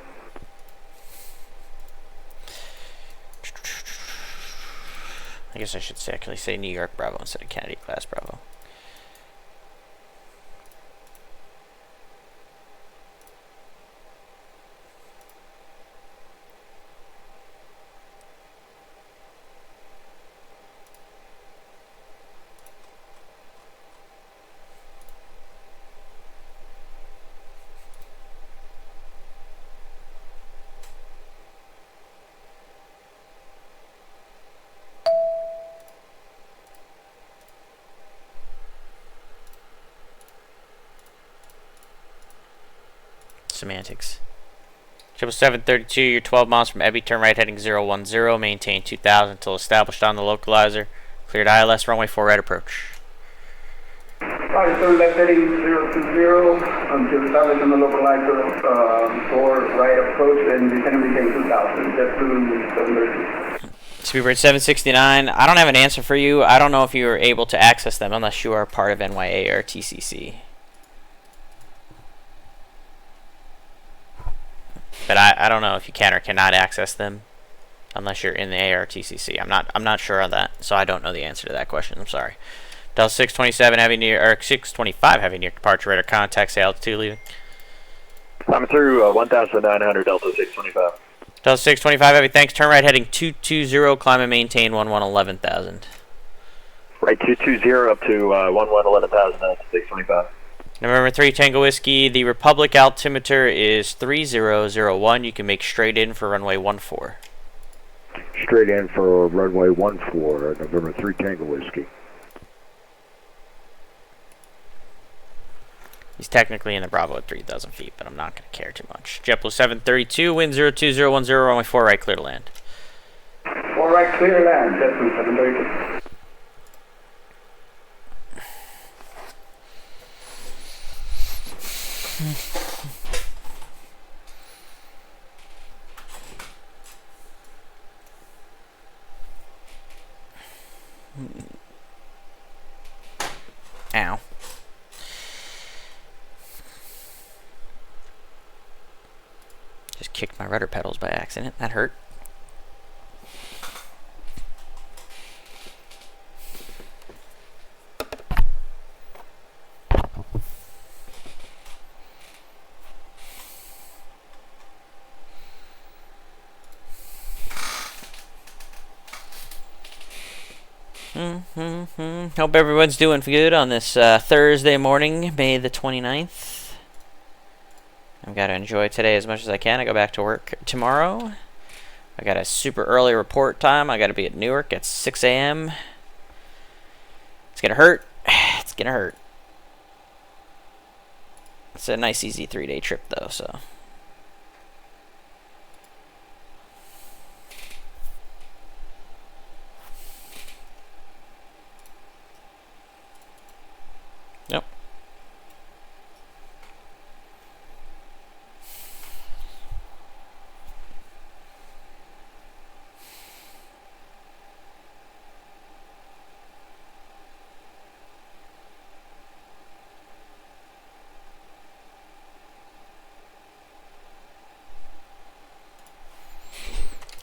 I guess I should actually say New York Bravo instead of Kennedy Class Bravo. Semantics. 732, you're 12 miles from Ebby, turn right heading 010, maintain 2000 until established on the localizer. Cleared ILS, runway 4 right approach. Alright, so left heading 020 until established on the localizer for right approach and descend and maintain 2000, JetBlue 732. Speedbird 769, I don't have an answer for you. I don't know if you are able to access them unless you are part of NYARTCC. But I don't know if you can or cannot access them unless you're in the ARTCC. I'm not sure on that, so I don't know the answer to that question. I'm sorry. Delta 627 heavy near or 625 heavy near departure radar contact, say altitude leaving. I'm through 1,900 Delta 625. Delta 625 heavy, thanks. Turn right heading 220, climb and maintain 11,000. Right 220 up to 11,000 Delta 625. November 3 Tango Whiskey, the Republic altimeter is 3001. You can make straight in for runway 14. Straight in for runway 14, November 3 Tango Whiskey. He's technically in the Bravo at 3,000 feet, but I'm not going to care too much. JetBlue 732, wind 02010, runway 4 right, clear to land. 4 right, clear to land, JetBlue 732. Ow. Just kicked my rudder pedals by accident. That hurt. Hope everyone's doing good on this Thursday morning, May the 29th. I've got to enjoy today as much as I can. I go back to work tomorrow. I got a super early report time. I got to be at Newark at 6 a.m. It's going to hurt. It's going to hurt. It's a nice, easy 3-day trip, though, so... Yep.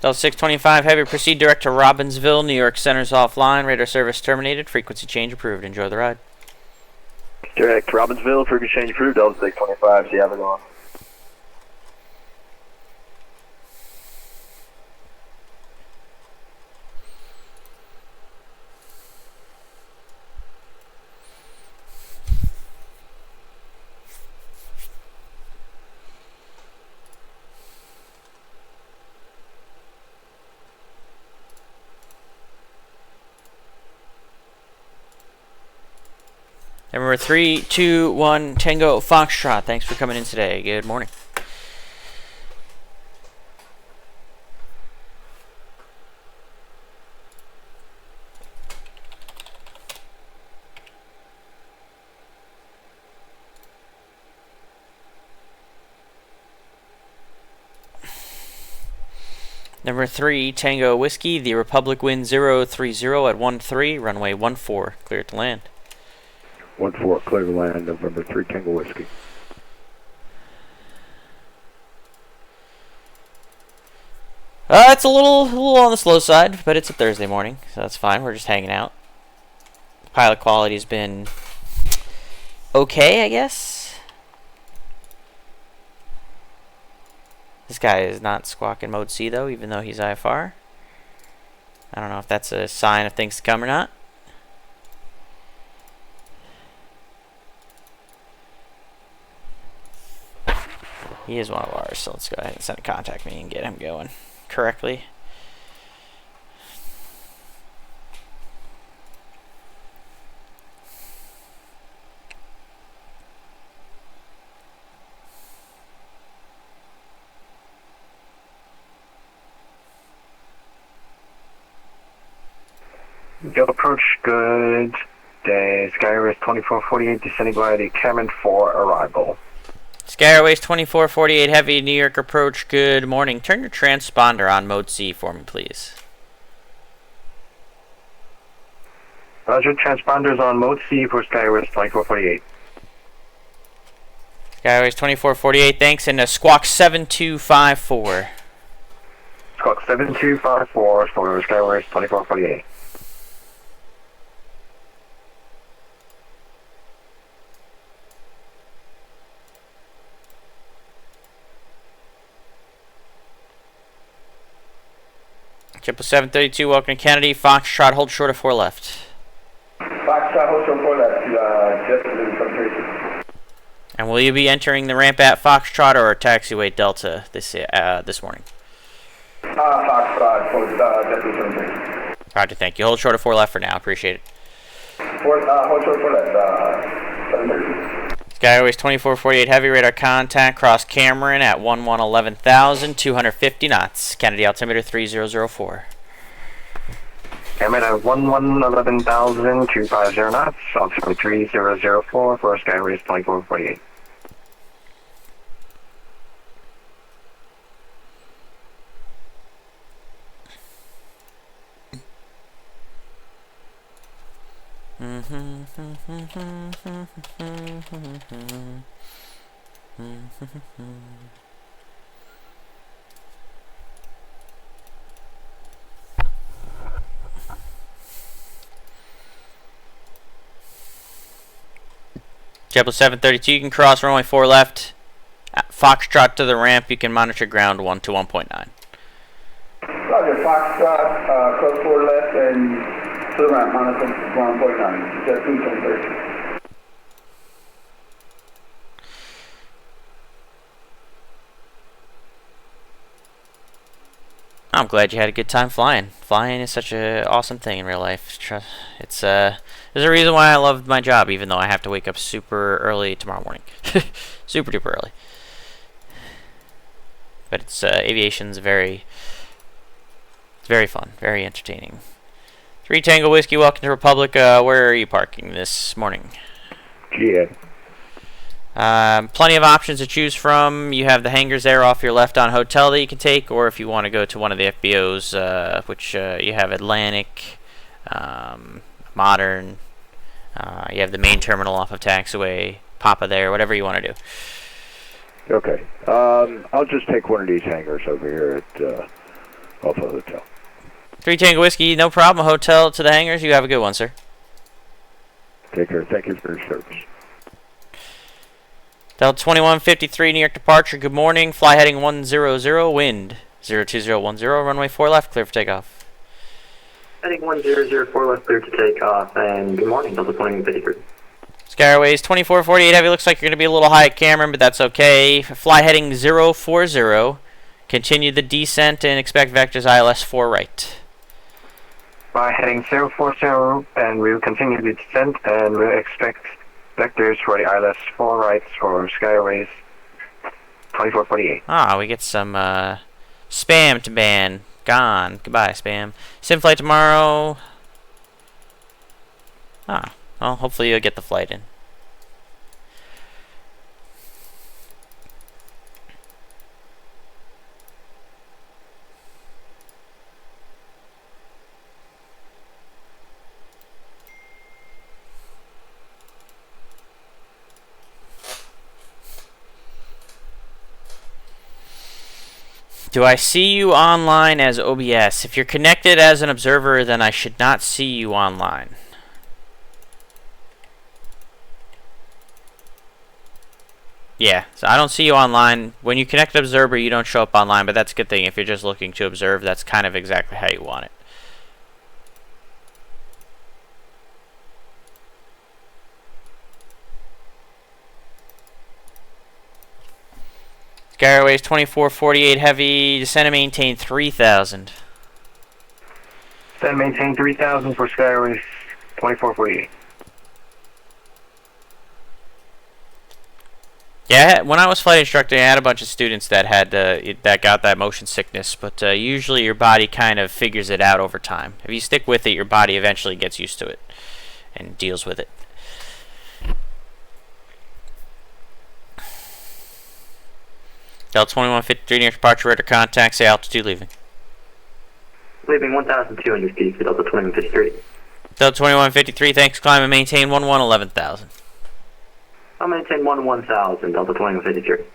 Delta 625 Heavy, proceed direct to Robbinsville, New York Center's offline. Radar service terminated. Frequency change approved. Enjoy the ride. Direct to Robbinsville, frequency change approved, Delta 625, see how they're going. Number 3, 2, 1, Tango Foxtrot. Thanks for coming in today. Good morning. Number 3, Tango Whiskey. The Republic wind 030 at 13, runway 14. Clear to land. 14, clear to land, November 3, Tango Whiskey. It's a little on the slow side, but it's a Thursday morning, so that's fine. We're just hanging out. The pilot quality's been okay, I guess. This guy is not squawking mode C, though, even though he's IFR. I don't know if that's a sign of things to come or not. He is one of ours, so let's go ahead and send a contact me and get him going correctly. Go approach, good day. Skyris 2448, descending by the cabin for arrival. Sky Airways 2448 Heavy, New York approach, good morning. Turn your transponder on mode C for me, please. Roger, transponders on mode C for Skyris 2448. Sky Airways 2448, thanks, and squawk 7254. Squawk 7254 for Skyris 2448. Triple 732, welcome to Kennedy. Foxtrot, hold short of 4 left. Foxtrot, hold short 4 left, just from Tracy. And will you be entering the ramp at Foxtrot or taxiway Delta this morning? Foxtrot, just from Tracy. Roger, thank you. Hold short of 4 left for now. Appreciate it. Hold short 4 left, 730. Sky Airways 2448 Heavy, radar contact, cross Cameron at 11,000, 250 knots. Kennedy altimeter 3004. Cameron at 11,000, 250 knots, altimeter 3004 for Skyris 2448. JetBlue 732, you can cross runway 4 left. At Foxtrot to the ramp, you can monitor ground 1 to 1.9. Roger, Foxtrot, cross 4 left and to the ramp, monitor 1.9. Jet 230. I'm glad you had a good time flying. Flying is such an awesome thing in real life. It's there's a reason why I love my job, even though I have to wake up super early tomorrow morning. Super duper early. But it's aviation's very fun, very entertaining. 3 Tango Whiskey, welcome to Republic. Where are you parking this morning? GA. Plenty of options to choose from. You have the hangars there off your left on hotel that you can take, or if you want to go to one of the FBOs, which you have Atlantic, Modern, you have the main terminal off of taxiway, Papa there, whatever you want to do. Okay. I'll just take one of these hangars over here at Alpha Hotel. 3 Tango Whiskey, no problem. Hotel to the hangars. You have a good one, sir. Take care. Thank you for your service. Delta 2153, New York departure. Good morning. Fly heading 100, wind 02010, runway 4 left, clear for takeoff. Heading 1004 left, clear to take off, and good morning, Delta 2153. Sky Airways 2448 Heavy. Looks like you're going to be a little high at Cameron, but that's okay. Fly heading 040. Continue the descent and expect vectors ILS 4 right. By heading 040, and we will continue the descent, and we'll expect vectors for the ILS 4 rights for Sky Airways 2448. Ah, we get some spam to ban. Gone. Goodbye, spam. Sim flight tomorrow. Ah, well, hopefully you'll get the flight in. Do I see you online as OBS? If you're connected as an observer, then I should not see you online. Yeah, so I don't see you online. When you connect observer, you don't show up online, but that's a good thing. If you're just looking to observe, that's kind of exactly how you want it. Sky Airways 2448 Heavy, descend and maintain 3000. Descend and maintain 3000 for Sky Airways 2448. Yeah, when I was flight instructor, I had a bunch of students that had that got that motion sickness, but usually your body kind of figures it out over time. If you stick with it, your body eventually gets used to it and deals with it. Delta 2153 near departure, radar contact, say altitude leaving. Leaving 1,200 feet for Delta 2153. Delta 2153, thanks, climb and maintain 11,000. I'll maintain 1,000, Delta 2153.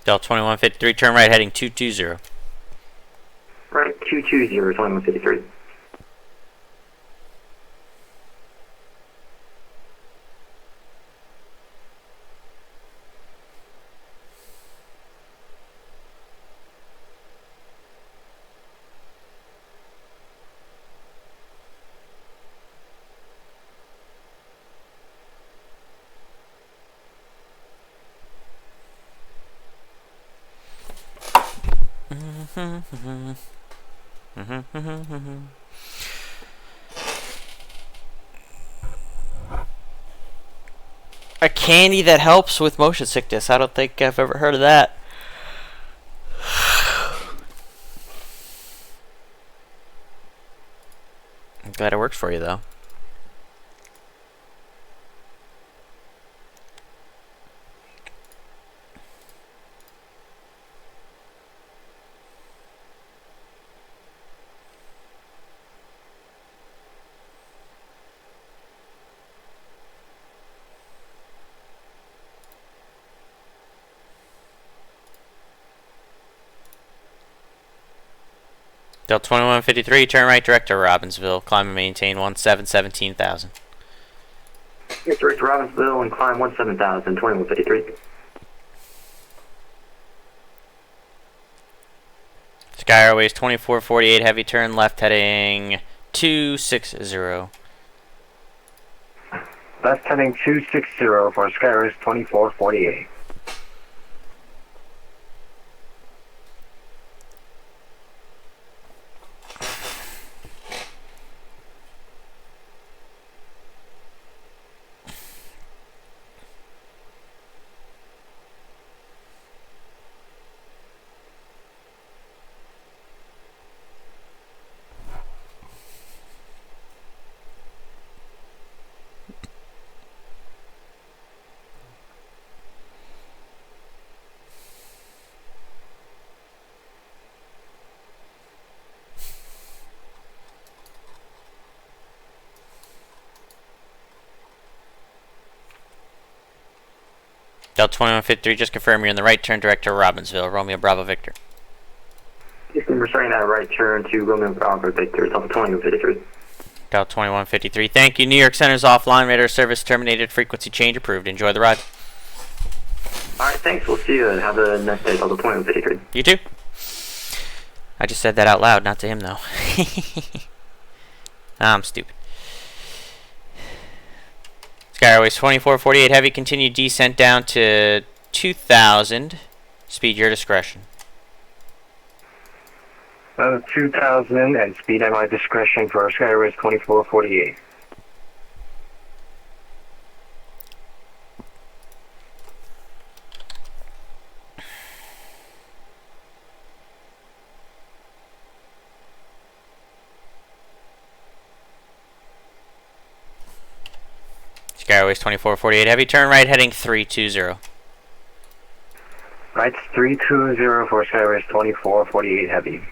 Delta 2153, turn right heading 220. Right, 220, 2153. A candy that helps with motion sickness. I don't think I've ever heard of that. I'm glad it works for you, though. Delta 2153, turn right direct to Robbinsville, climb and maintain 17,000. Yes, direct to Robbinsville and climb 17,000, 2153. Sky Airways 2448 Heavy, turn left heading 260. Left heading 260 for Sky Airways 2448. Delta 2153, just confirm you're in the right turn direct to Robbinsville. Romeo Bravo Victor. Houston, we're starting that right turn to Romeo Bravo Victor, Delta 2153. Delta 2153, thank you. New York Center's offline. Radar service terminated. Frequency change approved. Enjoy the ride. Alright, thanks. We'll see you. Have a nice day, Delta 2153. You too. I just said that out loud, not to him though. I'm stupid. Sky Airways 2448 Heavy, continue descent down to 2000. Speed your discretion. 2000 and speed at my discretion for Sky Airways 2448. Sky Airways 2448 Heavy, turn right heading 320. Right 320 for Sky Airways 2448 Heavy.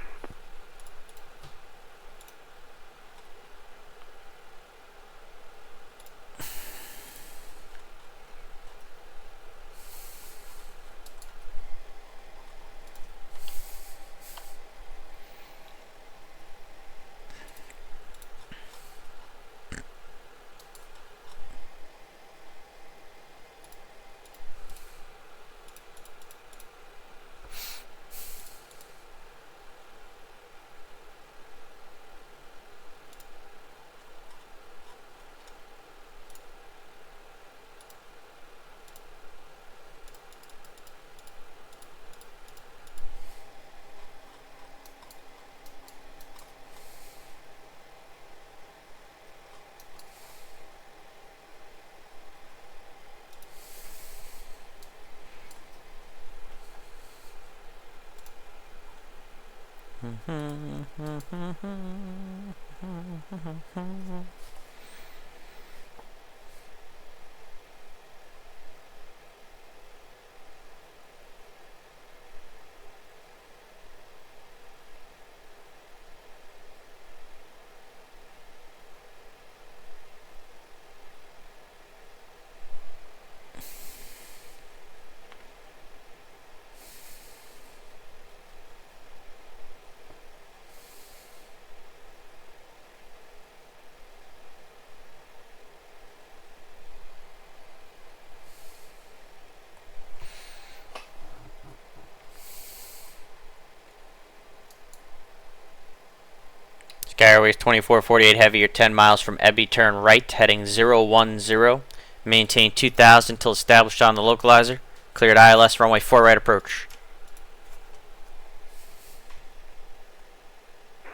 Sky Airways 2448 Heavy, you're 10 miles from Ebby, turn right, heading 010. Maintain 2000 until established on the localizer. Cleared ILS, runway 4 right approach.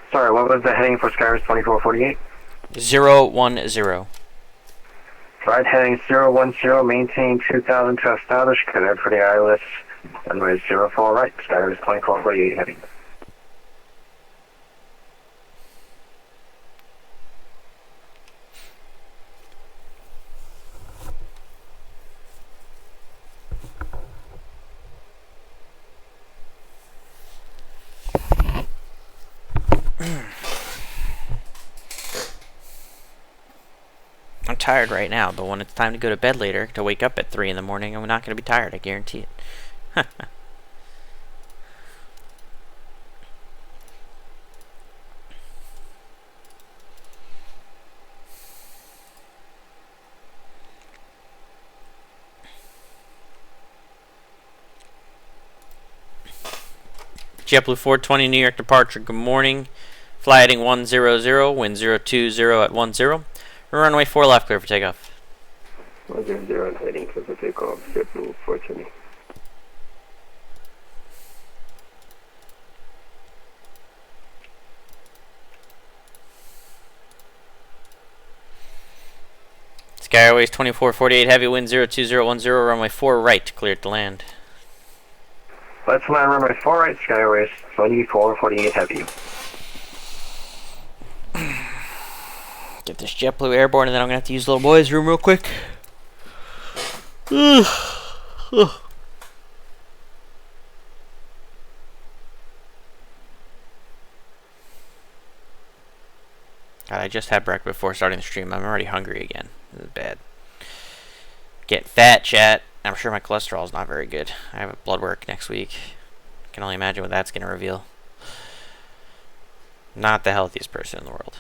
Sorry, what was the heading for Sky Airways 2448? 010. Right heading 010, maintain 2000 to establish, cleared for the ILS, runway 04 right, Sky Airways 2448 Heavy. I'm tired right now, but when it's time to go to bed later, to wake up at 3 in the morning, I'm not going to be tired, I guarantee it. JetBlue 420 New York departure, good morning. Fly heading 100, wind 020 at 10. Runway 4 left, clear for takeoff. 100 heading clear for takeoff, JetBlue 420. Sky Airways 2448 Heavy, wind 02010, runway 4 right, cleared to land. Let's land runway 4 right, Sky Airways 2448 Heavy. Get this JetBlue airborne, and then I'm going to have to use the little boy's room real quick. God, I just had breakfast before starting the stream. I'm already hungry again. This is bad. Get fat, chat. I'm sure my cholesterol is not very good. I have blood work next week. I can only imagine what that's going to reveal. Not the healthiest person in the world.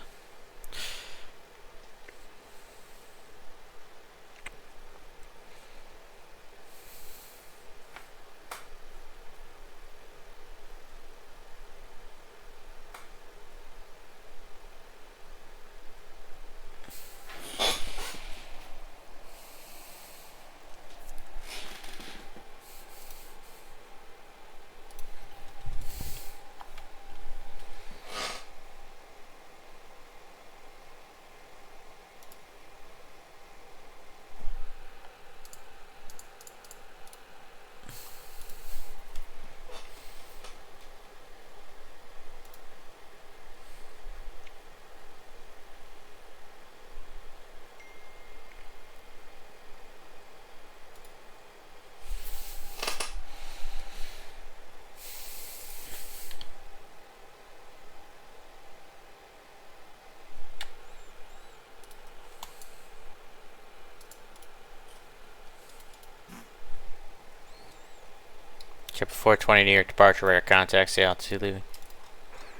Chip 420 New York departure, radar contact, say altitude leaving.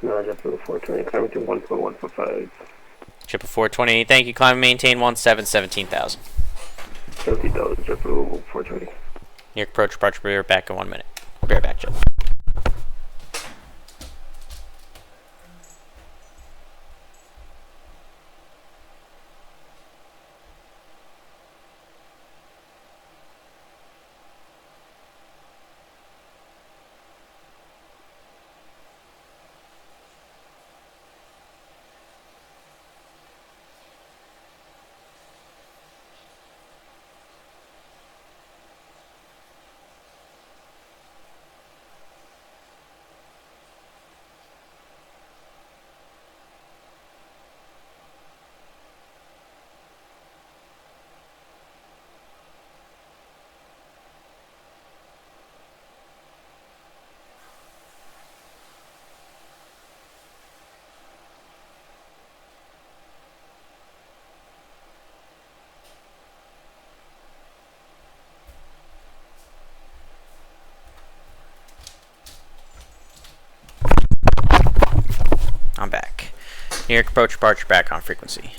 No, just for the 420, climbing to 1.145. Chip 420, thank you, climb and maintain 17,000. 17,000, just for 420. New York approach, departure, be right back in 1 minute. Be right back, Chip. I'm back. New York approach, departure, back on frequency.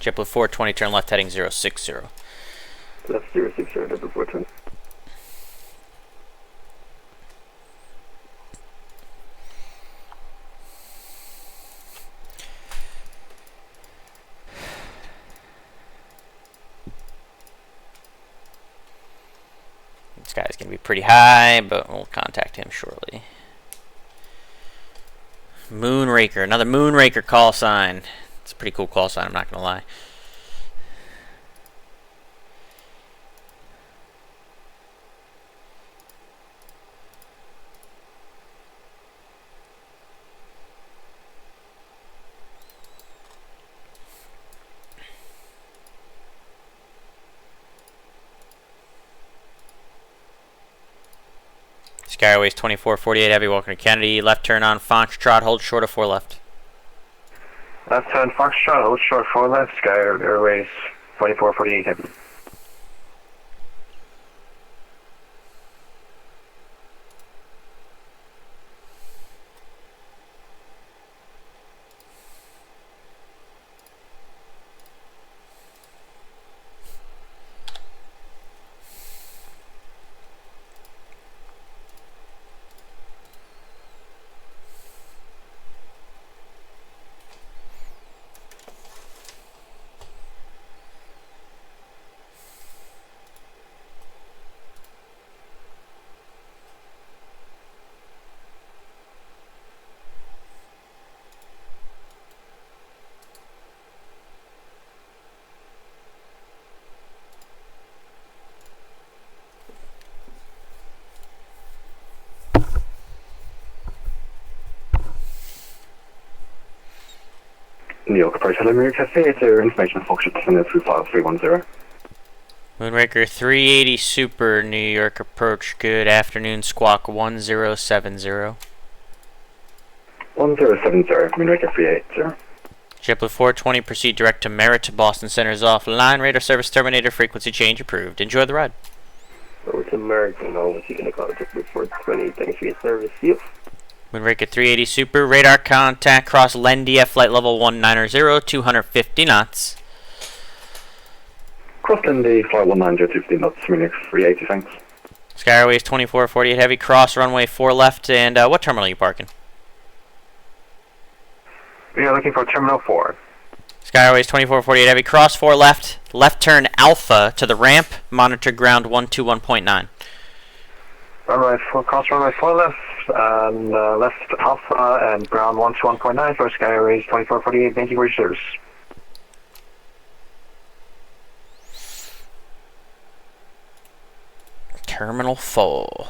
JetBlue 420, turn left heading 060. Left 060, double 420. This guy's going to be pretty high, but we'll contact him shortly. Moonraker, another Moonraker call sign. It's a pretty cool call sign, I'm not going to lie. Skyways 2448 heavy, welcome to Kennedy. Left turn on Foxtrot, hold short of 4 left. Left turn Foxtrot, hold short 4 left, Sky Airways 2448 heavy. New York approach, hello America Cafe, it's your information function to send it through file 310. Moonraker 380 Super, New York approach, good afternoon, squawk 1070. 1070, Moonraker 380. JetBlue 420, proceed direct to Merritt, Boston Center is offline, radar service terminator, frequency change approved. Enjoy the ride. So it's American now. What's he gonna call it? Report 20. Thanks for your service. See you. Moonraker 380 Super, radar contact, cross Lendia, flight level 190, 250 knots. Cross Lindy, flight 190, 250 knots, Munich 380, thanks. Sky Airways 2448 Heavy, cross runway 4 left, and what terminal are you parking? We are looking for Terminal 4. Sky Airways 2448 Heavy, cross 4 left, left turn Alpha to the ramp, monitor ground 121.9. Runway 4, cross runway 4 left, and left Alpha and ground 121.9 for Sky Airways 2448. Thank you for your service. Terminal 4.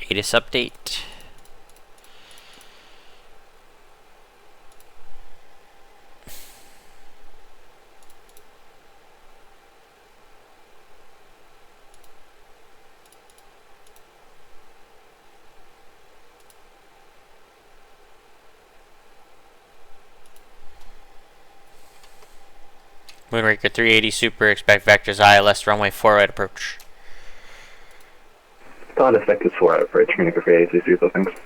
ATIS update. Moonraker 380 Super, expect vectors ILS runway 4 right approach. Start vectors 4 out approach, Munich 380, super, thanks.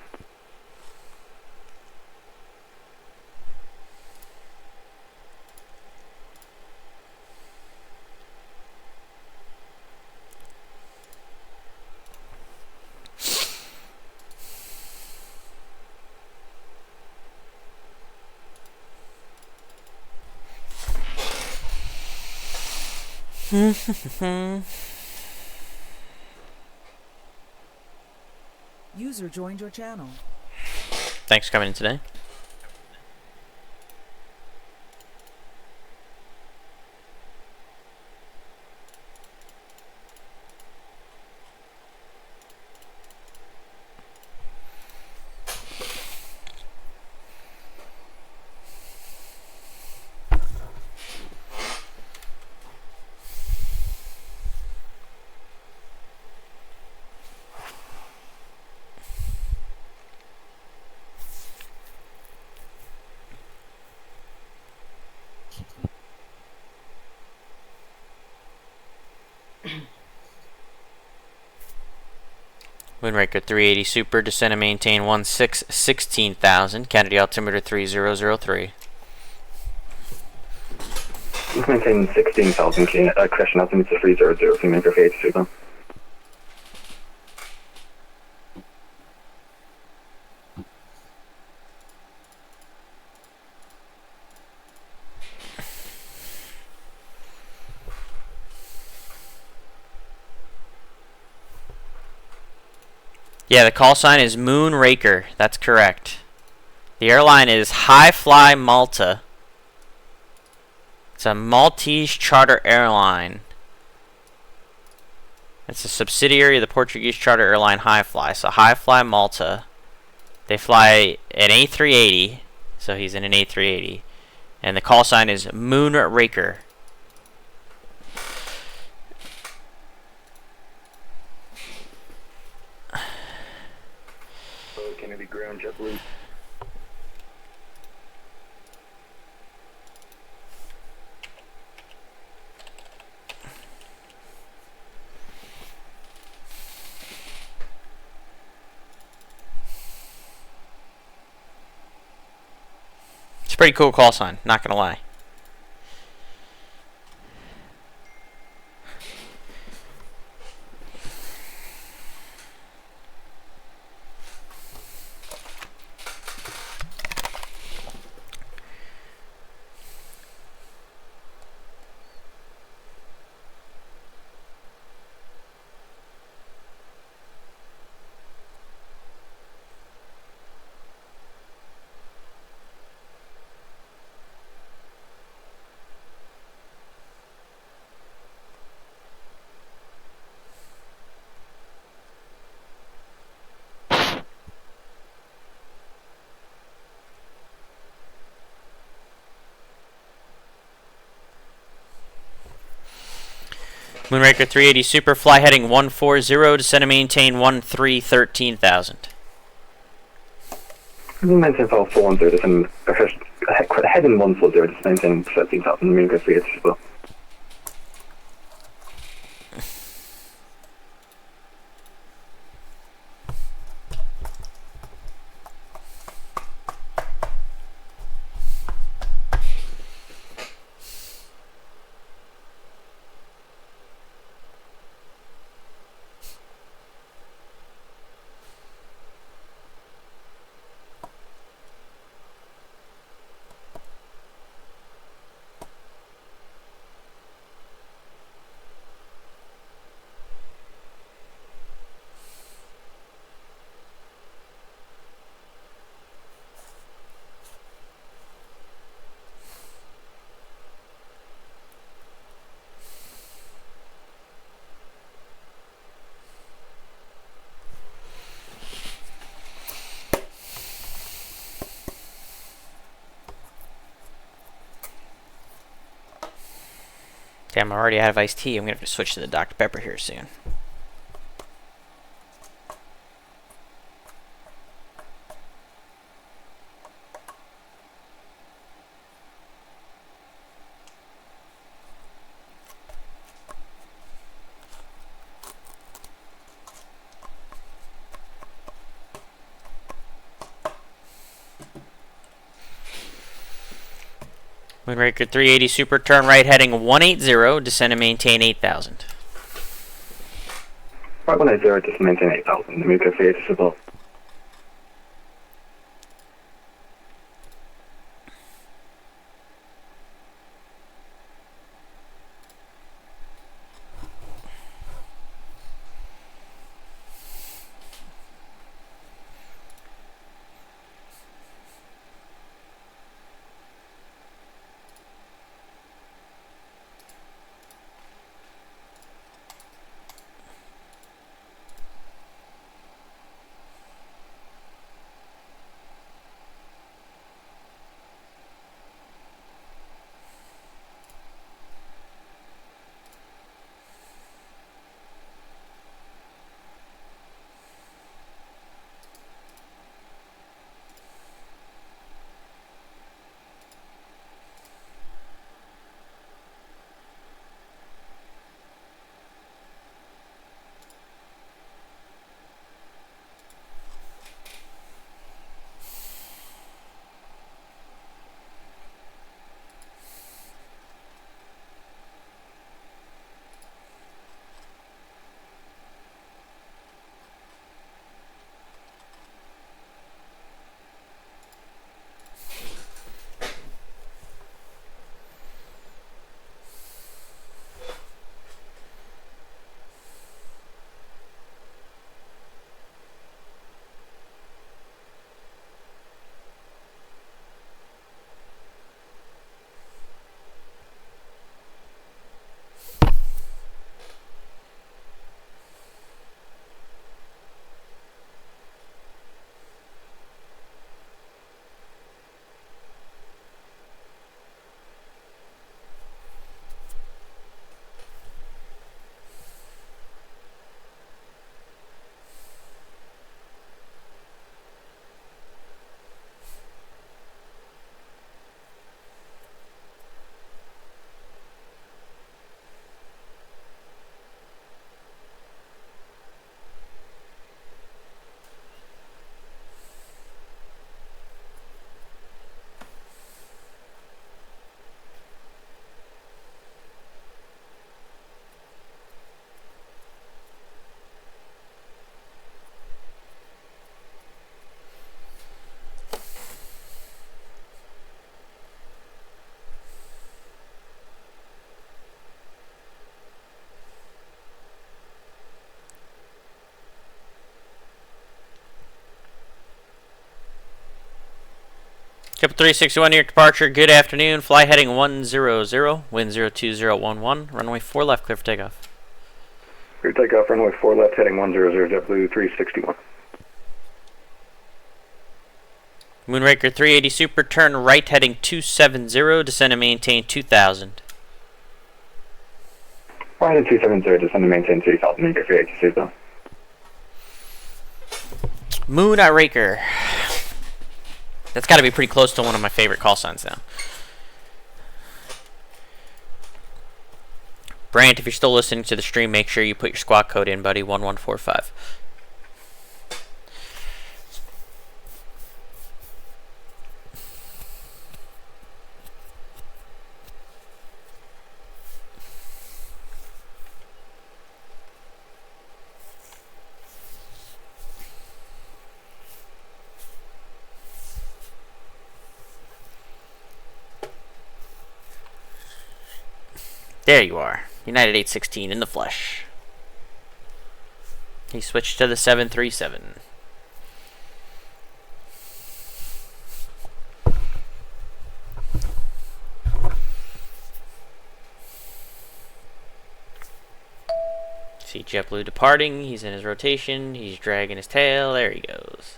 User joined your channel. Thanks for coming in today. Moonraker 380 Super, descend and maintain 16,000, Kennedy altimeter 3003. Let's maintain 16,000, correction altimeter 300, Munich 380, super. Yeah, the call sign is Moonraker. That's correct. The airline is High Fly Malta. It's a Maltese charter airline. It's a subsidiary of the Portuguese charter airline High Fly. So High Fly Malta. They fly an A380. So he's in an A380. And the call sign is Moonraker. Kennedy ground, JetBlue. It's a pretty cool call sign, not gonna lie. Moonraker 380 Super, fly heading 140, descend and maintain 13,000. Maintain file 410, heading 140, just maintain 13,000, Moonraker 380 Super. Damn, I'm already out of iced tea. I'm going to have to switch to the Dr. Pepper here soon. Moonraker 380 Super, turn right heading 180, descend and maintain 8,000. Right 180, just maintain 8,000, Moonraker 380 Super. Triple 361 New York departure, good afternoon. Fly heading 100, wind 02011, runway 4 left, clear for takeoff. Clear takeoff, runway 4 left, heading 100, JetBlue 361. Moonraker 380 Super, turn right heading 270, descend and maintain 2,000. Ryan 270, descend to maintain 3000 meter for ATC zone. Moon at Raker. That's got to be pretty close to one of my favorite call signs now. Brant, if you're still listening to the stream, make sure you put your squad code in, buddy. 1145. There you are. United 816 in the flesh. He switched to the 737. See JetBlue departing. He's in his rotation. He's dragging his tail. There he goes.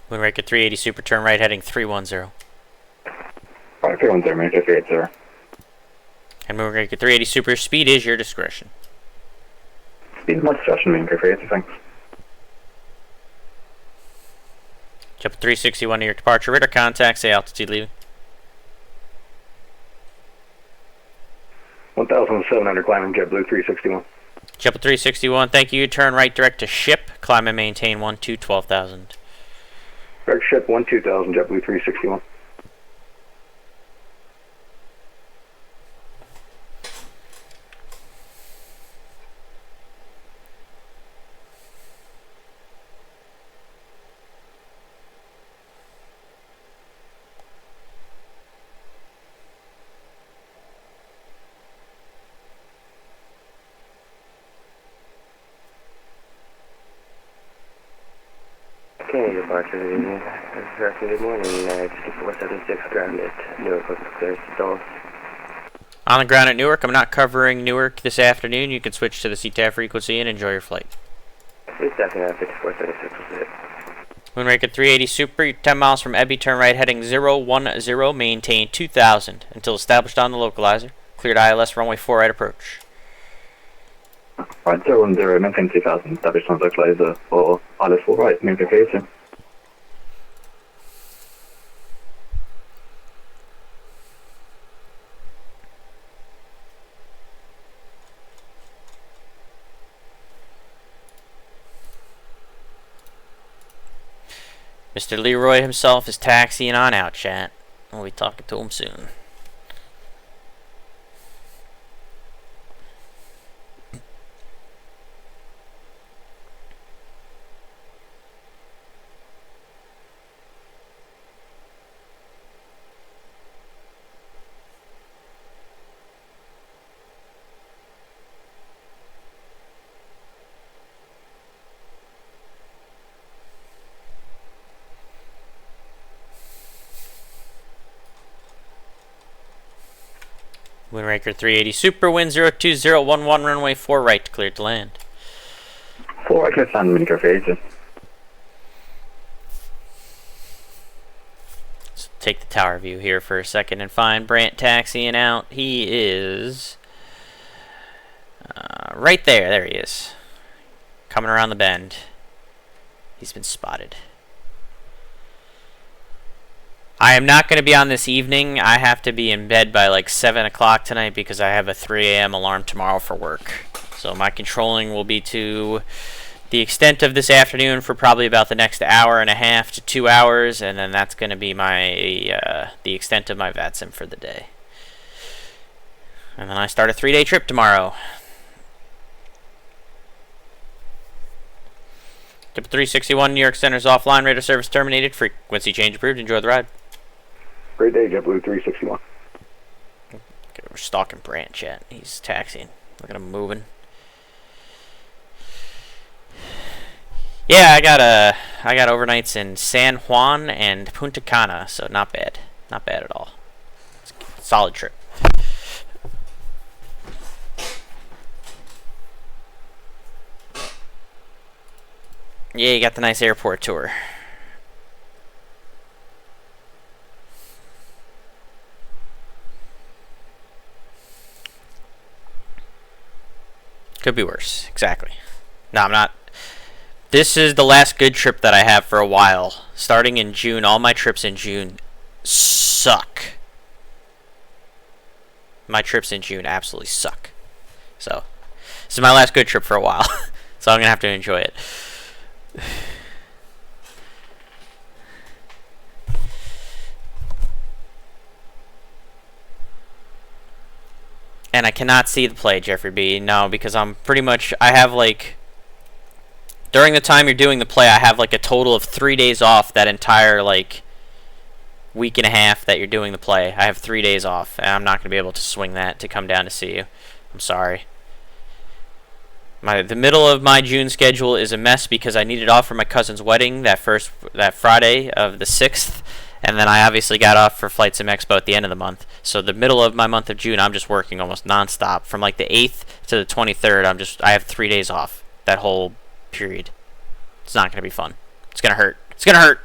Moonraker 380 super turn right heading 310. 310, major 380. And Moonraker 380 super speed is your discretion. Speed much discretion, major 380, thanks. Jump 361 to your departure, radar contact, say altitude leaving. 1700 climbing JetBlue 361. Jump 361, thank you. Turn right direct to ship, climb and maintain 12,000. Direct ship 12,000 JetBlue 361. Okay, departure, good morning, 6476 ground at Newark, what's the clearance to Dulles? On the ground at Newark, I'm not covering Newark this afternoon. You can switch to the CTAF frequency and enjoy your flight. 5436 was it. Moonraker 380 super, 10 miles from Ebby, turn right heading 010, maintain 2000 until established on the localizer. Cleared ILS runway 4 right approach. Right, 010, maintain 2000, established on the localizer for ILS 4 right, major 380. Mr. Leroy himself is taxiing on out, chat. We'll be talking to him soon. Moonraker 380 super, wind 02011, runway 4 right, cleared to land. 4 right, clear land, major 380. Let's take the tower view here for a second and find Brant taxiing out. He is right there. There he is. Coming around the bend. He's been spotted. I am not going to be on this evening. I have to be in bed by like 7 o'clock tonight because I have a 3 a.m. alarm tomorrow for work. So my controlling will be to the extent of this afternoon for probably about the next hour and a half to 2 hours, and then that's going to be my the extent of my VATSIM for the day. And then I start a 3-day trip tomorrow. Tip 361, New York Center's offline, radar service terminated, frequency change approved, enjoy the ride. Great day, JetBlue 361. Okay, we're stalking Brant, chat. He's taxiing. Look at him moving. Yeah, I got overnights in San Juan and Punta Cana, so not bad. Not bad at all. It's a solid trip. Yeah, you got the nice airport tour. Could be worse. Exactly. No, I'm not. This is the last good trip that I have for a while. Starting in June, all my trips in June suck. My trips in June absolutely suck. So, this is my last good trip for a while. So I'm going to have to enjoy it. And I cannot see the play, Jeffrey B. No, because I'm pretty much, I have like, during the time you're doing the play, I have like a total of 3 days off that entire like week and a half that you're doing the play. I have 3 days off, and I'm not going to be able to swing that to come down to see you. I'm sorry. The middle of my June schedule is a mess because I needed off for my cousin's wedding that Friday of the 6th, and then I obviously got off for Flight Sim Expo at the end of the month. So the middle of my month of June, I'm just working almost nonstop. From like the 8th to the 23rd, I have 3 days off that whole period. It's not going to be fun. It's going to hurt. It's going to hurt.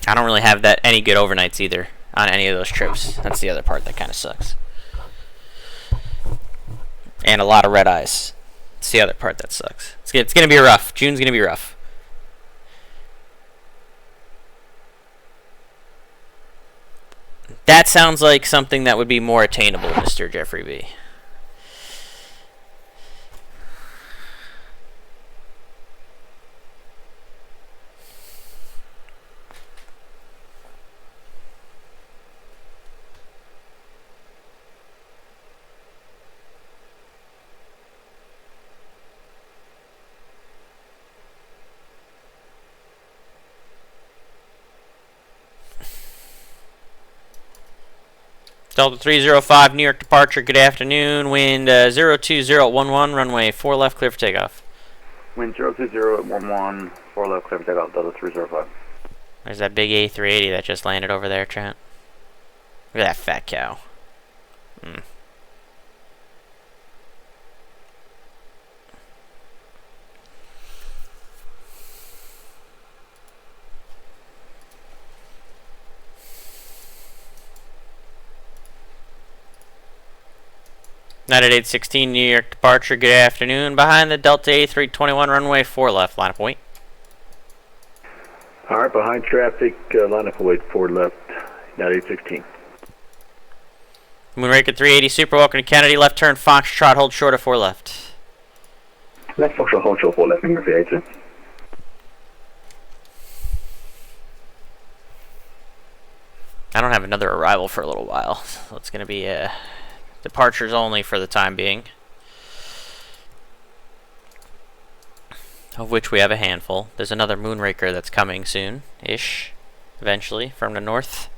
I don't really have any good overnights either on any of those trips. That's the other part that kind of sucks. And a lot of red eyes. It's the other part that sucks. It's going to be rough. June's going to be rough. That sounds like something that would be more attainable, Mr. Jeffrey B. Delta 305, New York departure, good afternoon. Wind 02011, runway 4 left, clear for takeoff. Wind 020 at 11, 4 left, clear for takeoff, Delta 305. There's that big A380 that just landed over there, Trent. Look at that fat cow. Mm. United 816, New York departure, good afternoon. Behind the Delta A321, runway 4 left, line up and wait. Alright, behind traffic, line up and wait, 4 left, United 816. Moonraker 380, super, welcome to Kennedy, left turn, Foxtrot, hold short of 4 left. Left Foxtrot, hold short, 4 left, Murphy 82. I don't have another arrival for a little while, so it's going to be departures only for the time being, of which we have a handful. There's another Moonraker that's coming soon-ish, eventually, from the north.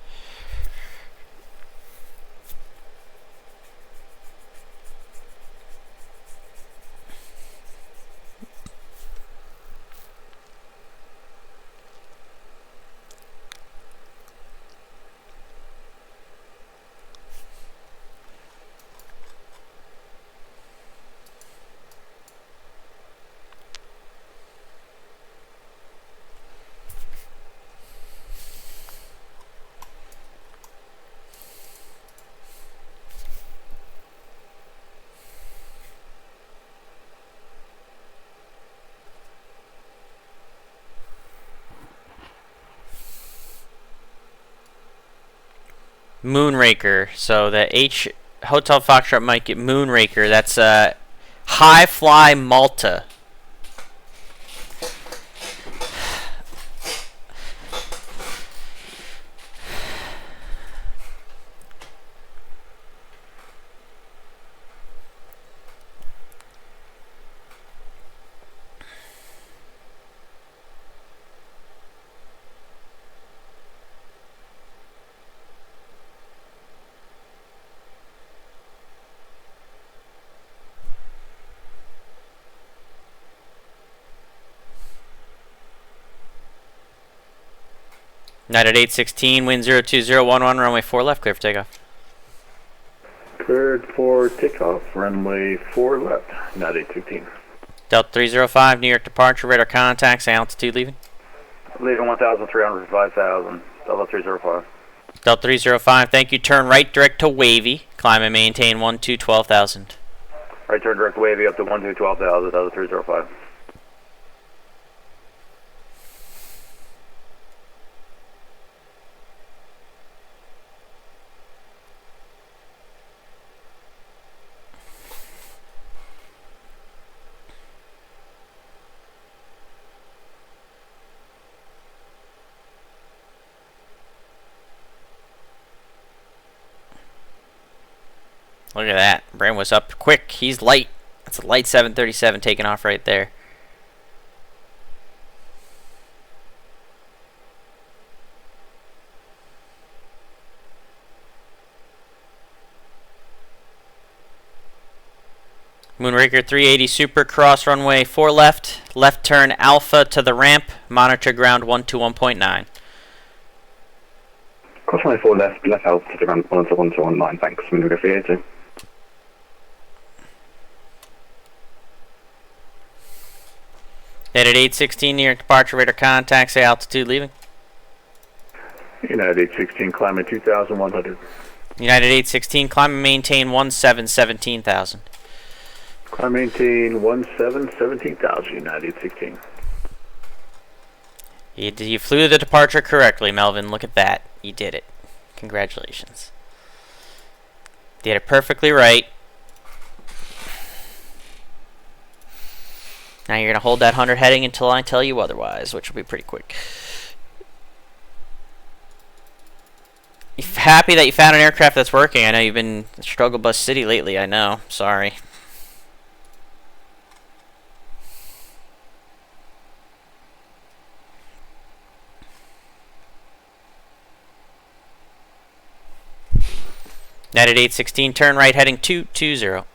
Moonraker. So the Hotel Foxtrot might get Moonraker. That's High Fly Malta. United 816, wind 02011, runway 4 left, clear for takeoff. Cleared for takeoff, runway 4 left, United 816. Delta 305, New York departure, radar contacts, altitude leaving. Leaving 1,300 for 5,000, Delta 305. Delta 305, thank you, turn right direct to Wavy, climb and maintain 12,000. Right turn direct wavy up to 12,000, Delta 305. Look at that. Brand was up quick. He's light. That's a light 737 taking off right there. Moonraker 380 Super, cross runway 4 left. Left turn Alpha to the ramp. Monitor ground 121.9. Cross runway 4 left, left Alpha to the ramp 121.9. Thanks. Moonraker 380. United 816, New York departure, radar contacts, altitude leaving. United 816, climbing 2,100. United 816, climb and maintain 17,000. Climb maintain 17,000, United 816. You flew the departure correctly, Melvin. Look at that. You did it. Congratulations. Did it perfectly right. Now you're going to hold that 100 heading until I tell you otherwise, which will be pretty quick. You happy that you found an aircraft that's working? I know you've been struggle bus city lately, I know. Sorry. United 816, turn right heading 220.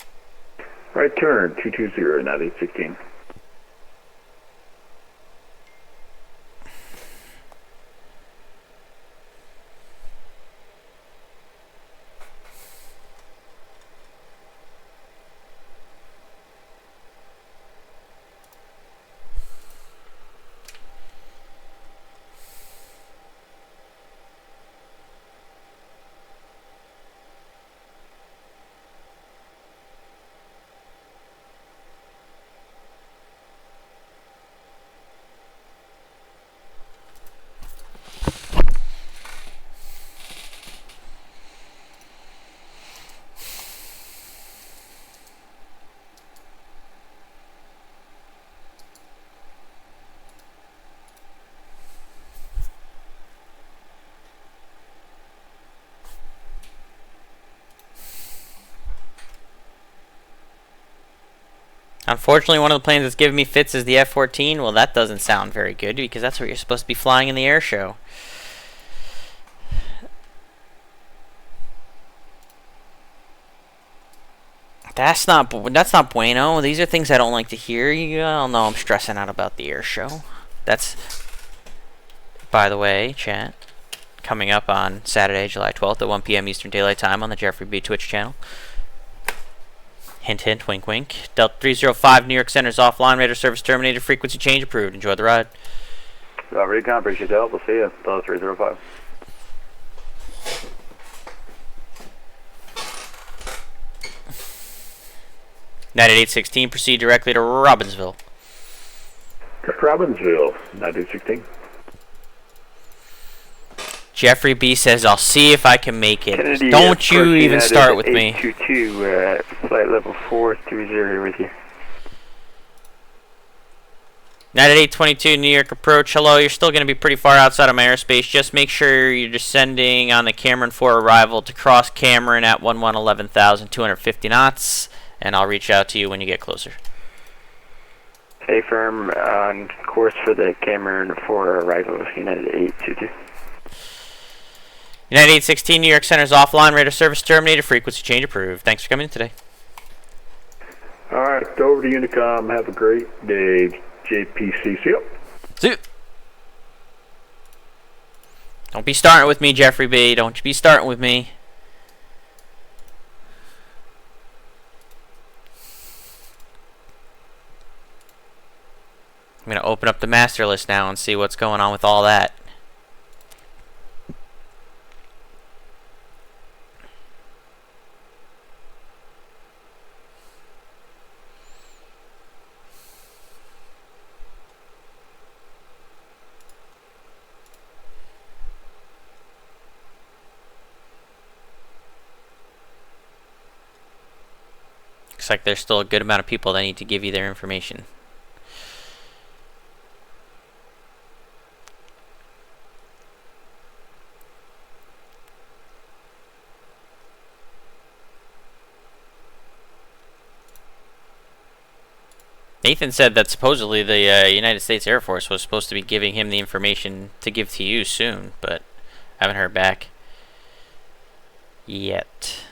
Right turn 220, United 816. Unfortunately, one of the planes that's giving me fits is the F-14. Well, that doesn't sound very good because that's what you're supposed to be flying in the air show. That's not bueno. These are things I don't like to hear. I don't know. I'm stressing out about the air show. That's, by the way, chat, coming up on Saturday, July 12th at 1 p.m. Eastern Daylight Time on the Jeffrey B. Twitch channel. Hint, hint, wink, wink. Delta 305, New York Center's offline. Radar service terminated. Frequency change approved. Enjoy the ride. Recon, appreciate the help. We'll see you. Delta 305. United 816, proceed directly to Robbinsville. Robbinsville, United 816. Jeffrey B says, I'll see if I can make it. Kennedy, Don't you even start with me. 822, flight level 430 with you. United 822, New York approach. Hello, you're still going to be pretty far outside of my airspace. Just make sure you're descending on the Cameron 4 arrival to cross Cameron at 11,250 knots, and I'll reach out to you when you get closer. Stay firm on course for the Cameron 4 arrival, United 822. United 816, New York Center's offline. Radar service terminated. Frequency change approved. Thanks for coming in today. Alright, over to Unicom. Have a great day. JPC. See you. See you. Don't be starting with me, Jeffrey B. Don't you be starting with me. I'm going to open up the master list now and see what's going on with all that. Looks like there's still a good amount of people that need to give you their information. Nathan said that supposedly the United States Air Force was supposed to be giving him the information to give to you soon, but I haven't heard back yet.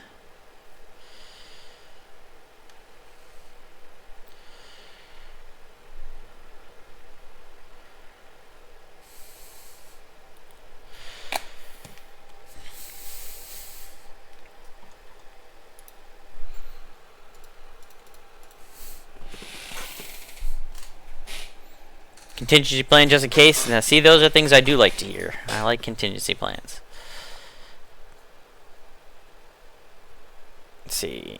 Contingency plan just in case. Now, see, those are things I do like to hear. I like contingency plans. Let's see.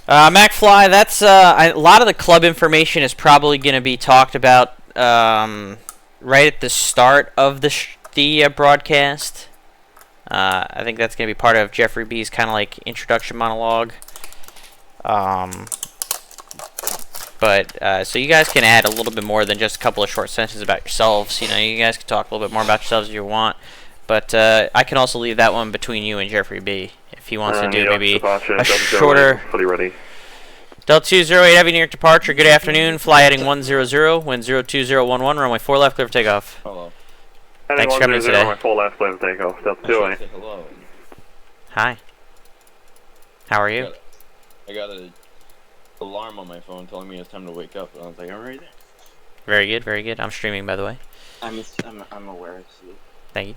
MacFly, that's a lot of the club information is probably going to be talked about right at the start of the broadcast. I think that's going to be part of Jeffrey B's kind of like introduction monologue. So you guys can add a little bit more than just a couple of short sentences about yourselves. You know, you guys can talk a little bit more about yourselves if you want. But I can also leave that one between you and Jeffrey B. If he wants to do maybe a shorter... Fully ready. Delta 208, heavy New York departure. Good afternoon. Fly heading 100, wind 02011, runway 4 left, clear for takeoff. Hello. Thanks for coming in today. My full left, clear for takeoff. Delta 208. Hello. Hi. How are you? I got an alarm on my phone telling me it's time to wake up, and I was like, I'm right there. Very good, very good. I'm streaming, by the way. I'm aware. Thank you.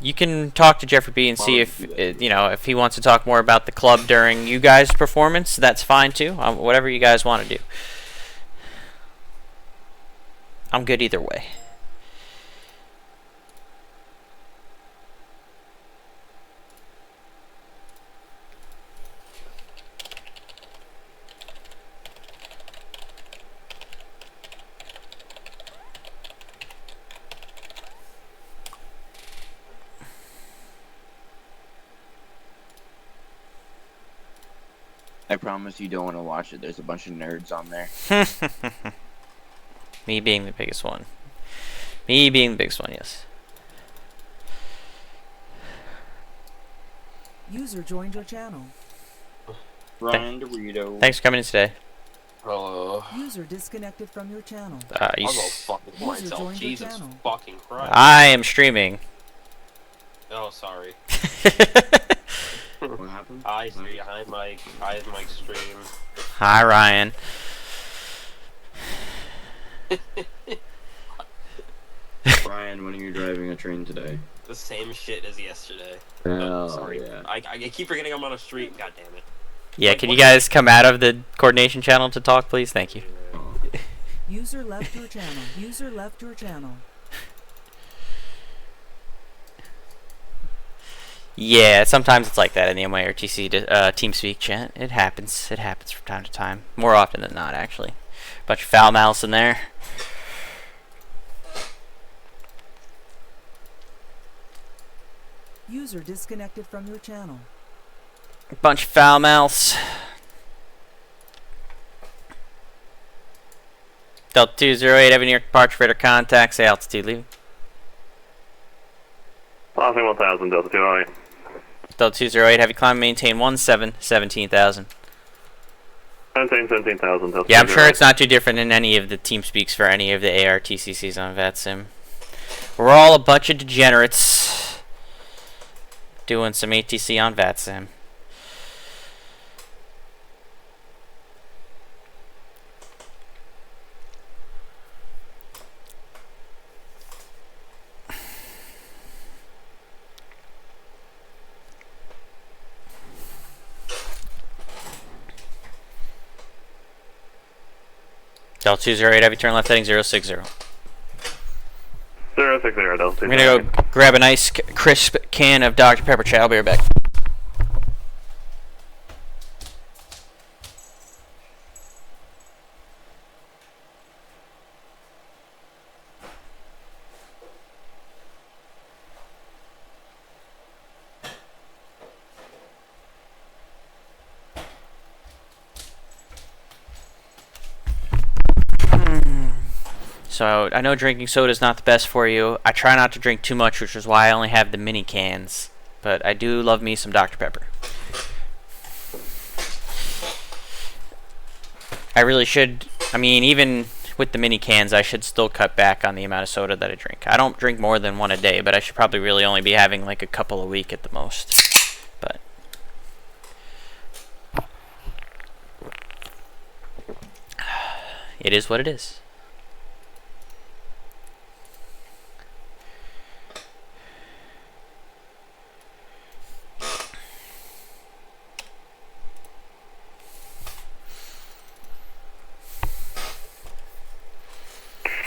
You can talk to Jeffrey B and see if if he wants to talk more about the club during you guys' performance. That's fine too. Whatever you guys want to do. I'm good either way. I promise you don't want to watch it. There's a bunch of nerds on there. Me being the biggest one. Me being the biggest one, yes. User joined your channel. Ryan Dorito. Thanks for coming in today. Hello. User disconnected from your channel. I'll go fuck with myself. Jesus fucking Christ. I am streaming. Oh, sorry. What happened? Hi, Mike. Hi, Mike stream. Hi, Ryan. Ryan, when are you driving a train today? The same shit as yesterday. Oh, sorry. Yeah. I keep forgetting I'm on a street. God damn it. Yeah, like, can you guys come out of the coordination channel to talk, please? Thank you. User left your channel. User left your channel. Yeah, sometimes it's like that in the NYARTC TeamSpeak chat. It happens. It happens from time to time. More often than not, actually. Bunch of foul mouths in there. User disconnected from your channel. A bunch of foul mouths. Delta 208, heavy New York departure, radar contact, say altitude leaving. Passing 1000, Delta 208. Delta 208, heavy climb, maintain 17,000. 17,000, Delta Yeah, I'm sure it's not too different in any of the TeamSpeaks for any of the ARTCCs on VATSIM. We're all a bunch of degenerates doing some ATC on VATSIM. Delta 208 Heavy, turn left heading 060. 060, Delta 208. I'm gonna go grab a nice crisp can of Dr. Pepper Chai. I'll be right back. So, I know drinking soda is not the best for you. I try not to drink too much, which is why I only have the mini cans. But I do love me some Dr. Pepper. I really should, I mean, even with the mini cans, I should still cut back on the amount of soda that I drink. I don't drink more than one a day, but I should probably really only be having like a couple a week at the most. But it is what it is.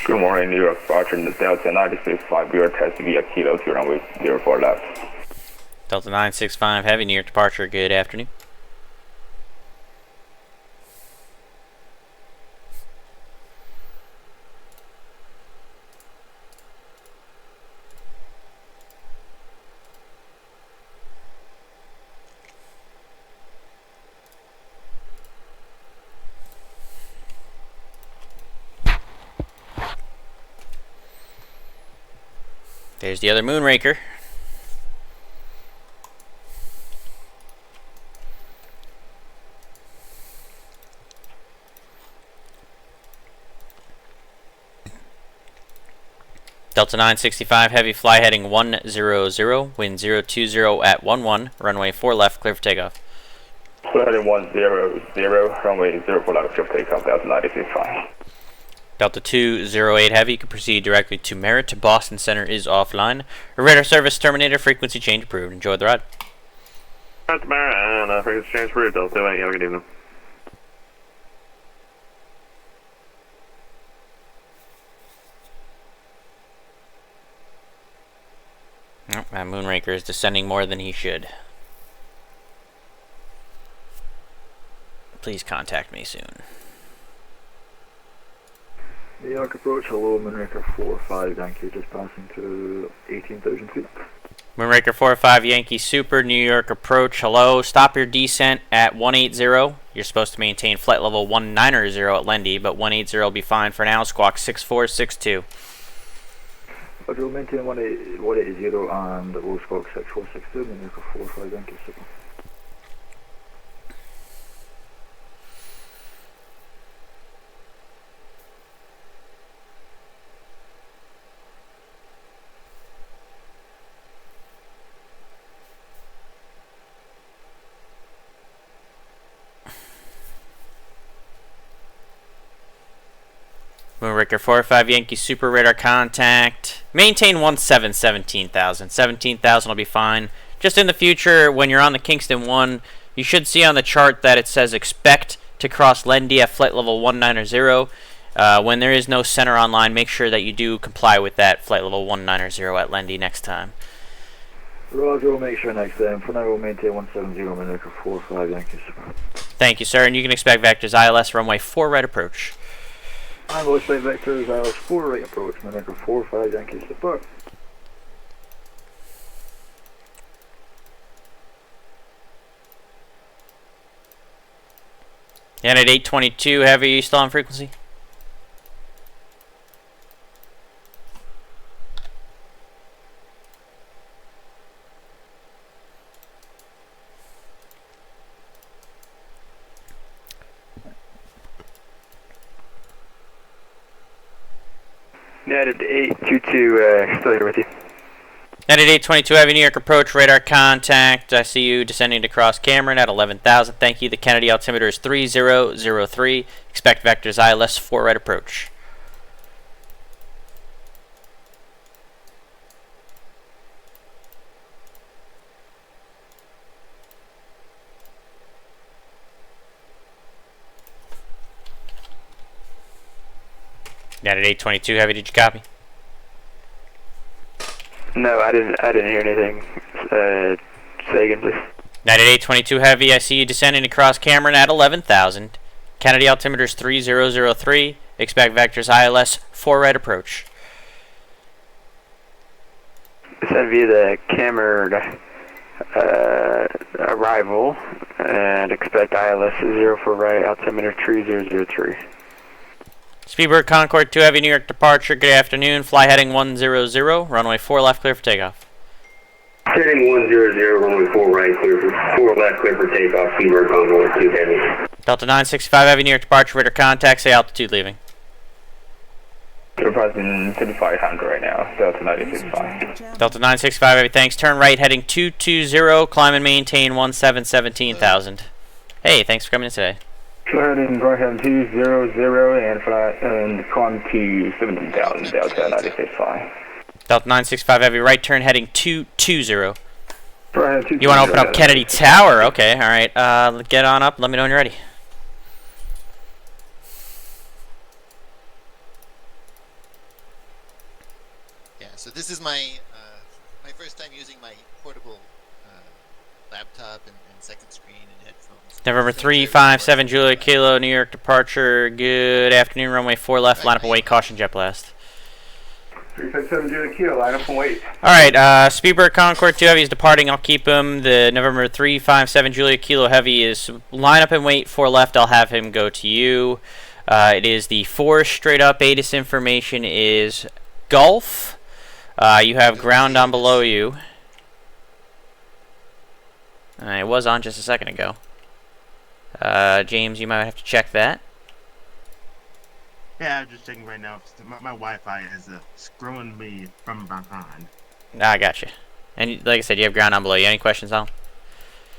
Good morning, New York Departure, Delta 965, your test via Kilo to runway 04 left. Delta 965 Heavy, New York Departure, good afternoon. There's the other Moonraker. Delta 965 Heavy, fly heading 100, wind 020 at 11, runway 4 left, clear for takeoff. Fly heading 100, runway 04 left, clear for takeoff, Delta 965. Delta 208 Heavy, you can proceed directly to Merritt. Boston Center is offline. Radar service terminated, frequency change approved. Enjoy the ride. At the Merritt, and frequency change approved, Delta 208, have a good evening. Oh, that Moonraker is descending more than he should. Please contact me soon. New York approach, hello, Moonraker 45, Yankee, just passing to 18,000 feet. Moonraker 45 Yankee Super, New York approach, hello. Stop your descent at 180. You're supposed to maintain flight level 190 at Lendy, but 180 will be fine for now. Squawk 6462. Roger, we'll maintain 180 and we'll squawk 6462, Moonraker 45 Yankee Super. Moonraker 45 Yankee Super, radar contact. Maintain 17,000. 17,000 will be fine. Just in the future, when you're on the Kingston 1, you should see on the chart that it says expect to cross Lendy at flight level 190. When there is no center online, make sure that you do comply with that flight level 190 at Lendy next time. Roger, we'll make sure next time. For now, we'll maintain 170, Moonraker 45 Yankee Super. Thank you, sir, and you can expect vectors ILS runway 4 right approach. And we'll expect vectors ILS 4 right approach, Moonraker 45 Yankee Super. And at 822 Heavy, you still on frequency? United 822, still here with you. United 822 Heavy, New York approach, radar contact. I see you descending to cross Cameron at 11,000. Thank you. The Kennedy altimeter is 3003. Expect vectors ILS 4 right approach. United 822 Heavy, did you copy? No, I didn't hear anything. Say again, please. United 822 Heavy, I see you descending across Cameron at 11,000. Kennedy altimeter is 3003. Expect vectors ILS 4 right approach. Descend via the Cameron arrival and expect ILS 04 right, altimeter 3003. Speedbird Concorde 2 Heavy, New York departure. Good afternoon. Fly heading 100. Runway 4 left, clear for takeoff. Heading 100, runway 4 right, clear for 4 left, clear for takeoff. Speedbird Concorde 2 Heavy. Delta 965 Heavy, New York departure. Radar contact. Say altitude leaving. We're approaching 3500 right now. Delta 965. Delta 965 Heavy, thanks. Turn right heading 220. Climb and maintain 17,000. Hey, thanks for coming in today. Fly heading right heading 200 and fly and climb to 17,000. Delta 965. Delta 965 Heavy, right turn heading 220. Right, You want to open up Kennedy Tower? Okay, alright. Get on up. Let me know when you're ready. Yeah, so this is my my first time using my portable laptop and second screen and headphones. November 357 Juliet Kilo, New York departure. Good afternoon. Runway 4 left. Line up and wait. Caution jet blast. 357 Juliet Kilo, line up and wait. Alright, Speedbird Concorde 2 Heavy is departing. I'll keep him. The November 357 Juliet Kilo Heavy is line up and wait. 4 left. I'll have him go to you. It is the 4 straight up. ATIS information is Gulf. You have ground on below you. It was on just a second ago. James, you might have to check that. Yeah, I'm just checking right now. My Wi-Fi is screwing me from behind. I got you. And like I said, you have ground on below you. Any questions, Al?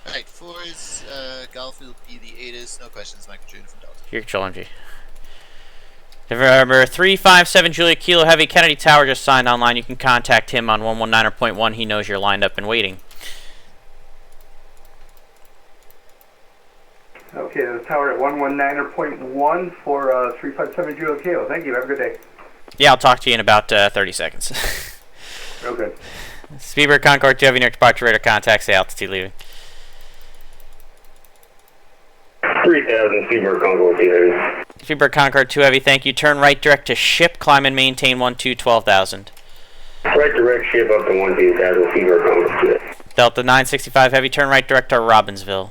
Alright, 4 is Golf will be the 8 is no questions, Mike Judah from Delta. You're controlling G. November 357 Juliet Kilo Heavy, Kennedy Tower just signed online. You can contact him on 119.1. He knows you're lined up and waiting. Okay, the tower at 119.1 for 357 Juliet Kilo. Thank you. Have a good day. Yeah, I'll talk to you in about 30 seconds. Real good. Speedbird Concorde 2 Heavy, New York departure. Radar contact. Say altitude leaving. 3000 Speedbird Concorde 2 Heavy. Speedbird Concorde 2 Heavy, thank you. Turn right direct to ship. Climb and maintain 12,000. Right direct ship up to 12,000 Speedbird Concorde 2 Heavy. Delta 965 Heavy, turn right direct to Robbinsville.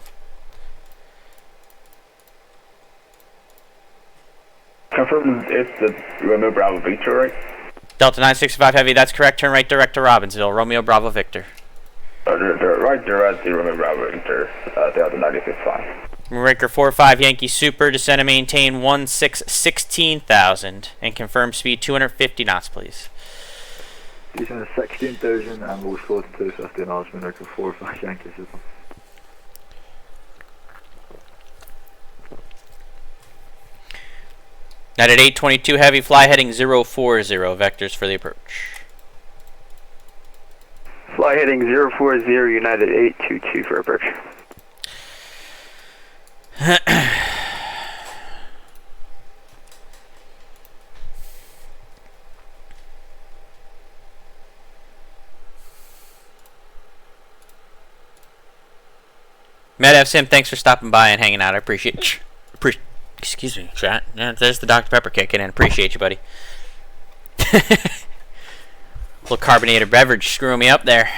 Confirm it's the Romeo Bravo Victor, right? Delta 965 Heavy, that's correct. Turn right direct to Robbinsville. Romeo Bravo Victor. Right direct to Romeo Bravo Victor. Delta 965. Moonraker 45 Yankee Super, descend and maintain 16,000 and confirm speed 250 knots, please. Descend 16,000 and we'll slow to 250 knots, Moonraker 45 Yankee Super. United 822 Heavy, fly heading 040, vectors for the approach. Fly heading 040, United 822 for approach. VATSIM, thanks for stopping by and hanging out. I appreciate you. Excuse me, chat. Yeah, there's the Dr. Pepper kicking in. Appreciate you, buddy. Little carbonated beverage screwing me up there.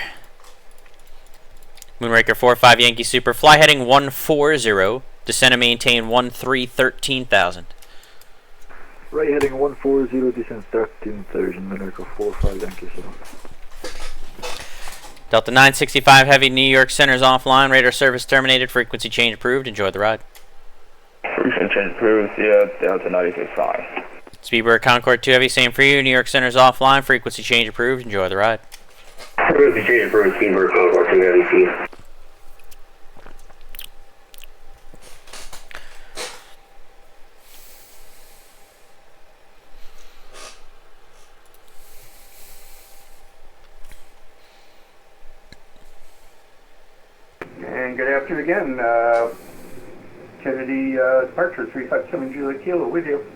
Moonraker 45 Yankee Super, fly heading 140, descend and maintain 13,000. Right heading 140, descend 13,000, Moonraker 45 Yankee Super. Delta 965 Heavy, New York Center's offline. Radar service terminated. Frequency change approved. Enjoy the ride. Frequency change approved. Yeah, Delta 965. Speedbird Concorde 2 Heavy, same for you. New York Center's offline. Frequency change approved. Enjoy the ride. Frequency change approved. Speedbird Concorde 2 Heavy. And good afternoon again. Kennedy departure 357 Juliet Kilo with you.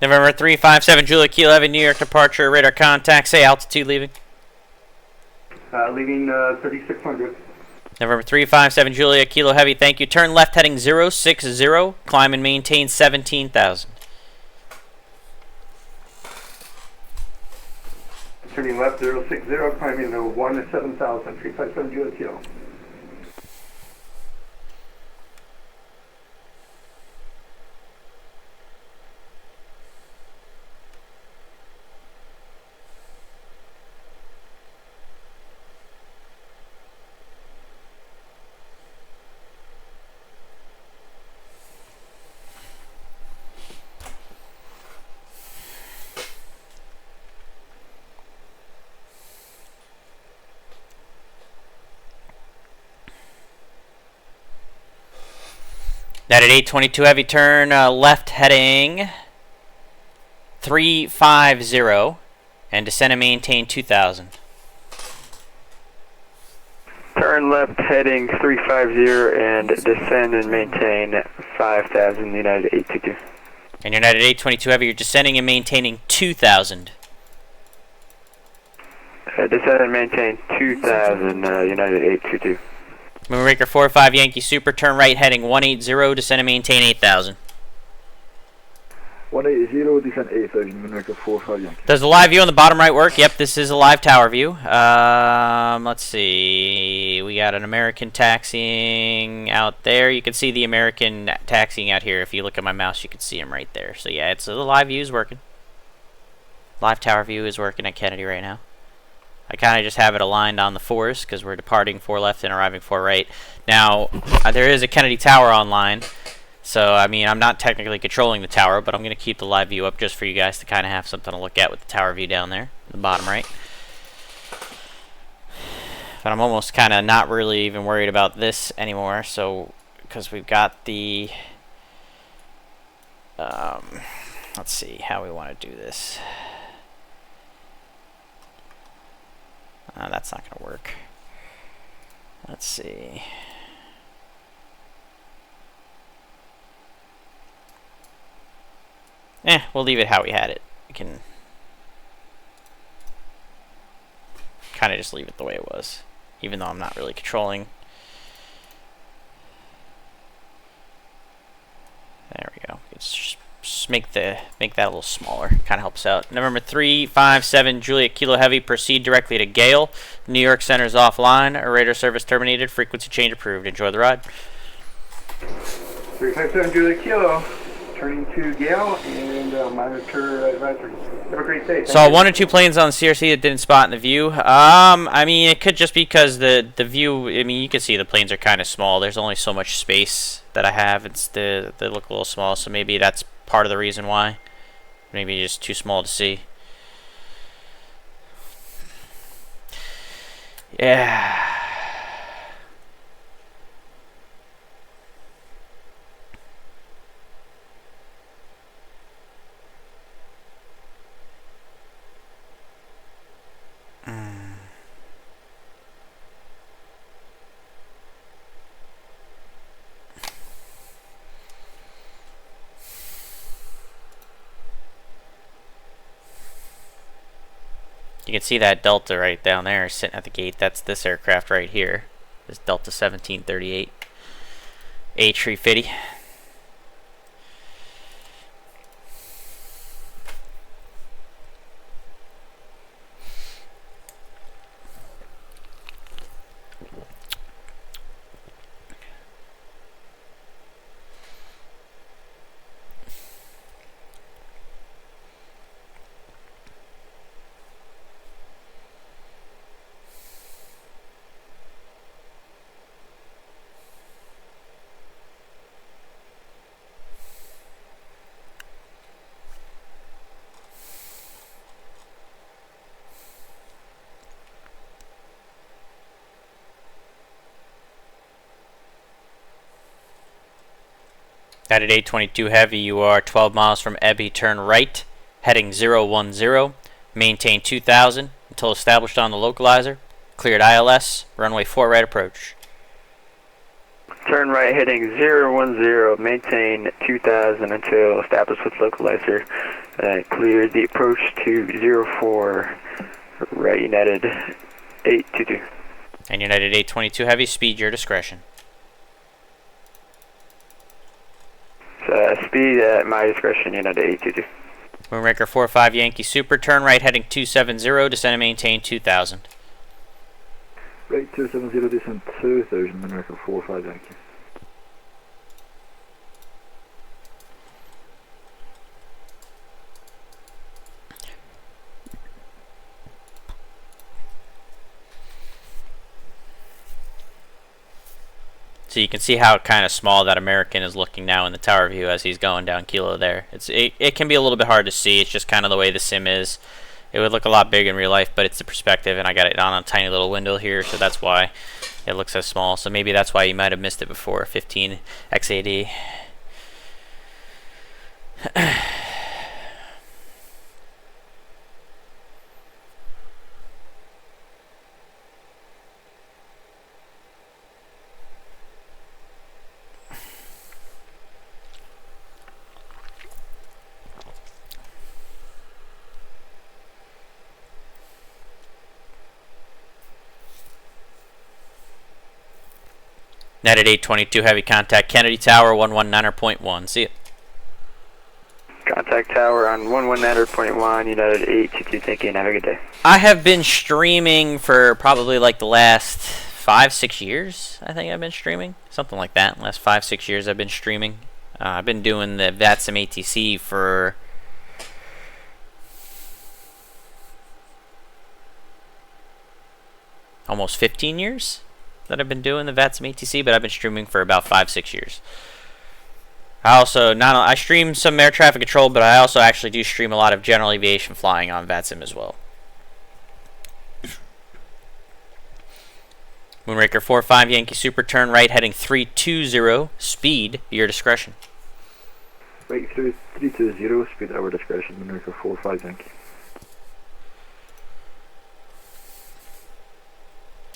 November 357 Juliet Kilo Heavy, New York departure, radar contact, say altitude leaving. Leaving 3600. November 357 Juliet Kilo Heavy, thank you. Turn left heading 060, climb and maintain 17,000. Turning left 060, climbing to 17,000, 357 Juliet Kilo. That at 822 heavy, turn left heading 350 and descend and maintain 2,000. Turn left heading 350 and descend and maintain 5,000, United 822. And United 822 heavy, you're descending and maintaining 2,000. Descend and maintain 2,000, United 822. Moonraker 45 Yankee Super, turn right heading 180, descend and maintain 8,000. 180, descend 8,000, Moonraker 45 Yankee. Does the live view on the bottom right work? Yep, this is a live tower view. Let's see. We got an American taxiing out there. You can see the American taxiing out here. If you look at my mouse, you can see him right there. So yeah, the live view is working. Live tower view is working at Kennedy right now. I kind of just have it aligned on the 4s because we're departing 4 left and arriving 4 right. Now, there is a Kennedy Tower online, so I mean, I'm not technically controlling the tower, but I'm going to keep the live view up just for you guys to kind of have something to look at with the tower view down there, the bottom right. But I'm almost kind of not really even worried about this anymore, so because we've got the... let's see how we want to do this. That's not going to work. Let's see. We'll leave it how we had it. We can kind of just leave it the way it was, even though I'm not really controlling. There we go. It's just make that a little smaller. Kind of helps out. November 357 Juliet Kilo Heavy, proceed directly to Gale. New York Center's offline. Radar service terminated. Frequency change approved. Enjoy the ride. 357 Juliet Kilo, turning to Gale and monitor advisory. Have a great day. Saw 1 or 2 planes on the CRC that didn't spot in the view. I mean, it could just be because the view. I mean, you can see the planes are kind of small. There's only so much space that I have. They look a little small, so maybe that's part of the reason why. Maybe just too small to see. Yeah. You can see that Delta right down there sitting at the gate. That's this aircraft right here. This Delta 1738 A350. At 822 Heavy, you are 12 miles from Ebby, turn right, heading 010, maintain 2000 until established on the localizer, cleared ILS, runway 4 right approach. Turn right heading 010, maintain 2000 until established with localizer. Clear the approach to 04, right United 822. And United 822 Heavy, speed your discretion. Speed at my discretion, United 822. Moonraker 45 Yankee Super, turn right heading 270, descend and maintain 2000. Right 270, descend 2000, Moonraker 45 Yankee. So you can see how kind of small that American is looking now in the tower view as he's going down Kilo there. It can be a little bit hard to see. It's just kind of the way the sim is. It would look a lot big in real life, but it's the perspective, and I got it on a tiny little window here, so that's why it looks so small. So maybe that's why you might have missed it before. 15 XAD. Net at 822 Heavy, contact Kennedy Tower 119.1. See it. Contact tower on 119.1, United 822. Thank you and have a good day. I have been streaming for probably like the last 5-6 years. I think I've been streaming. Something like that. Last 5-6 years I've been streaming. I've been doing the VATSIM ATC for almost 15 years that I've been doing the VATSIM ATC, but I've been streaming for about 5-6 years. I also I stream some air traffic control, but I also actually do stream a lot of general aviation flying on VATSIM as well. Moonraker 45 Yankee Super, turn right heading 320, speed your discretion. Right through 320, speed at our discretion, Moonraker 45 Yankee.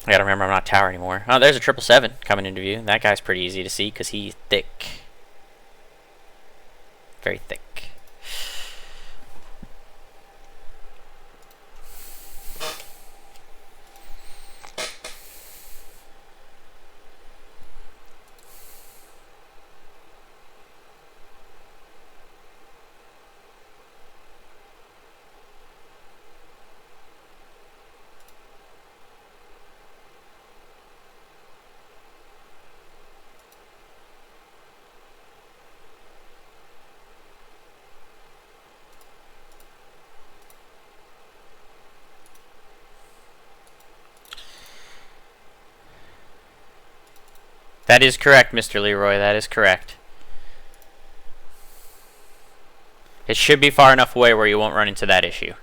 I gotta remember I'm not tower anymore. Oh, there's a 777 coming into view. That guy's pretty easy to see because he's thick. Very thick. That is correct, Mr. Leroy. That is correct. It should be far enough away where you won't run into that issue.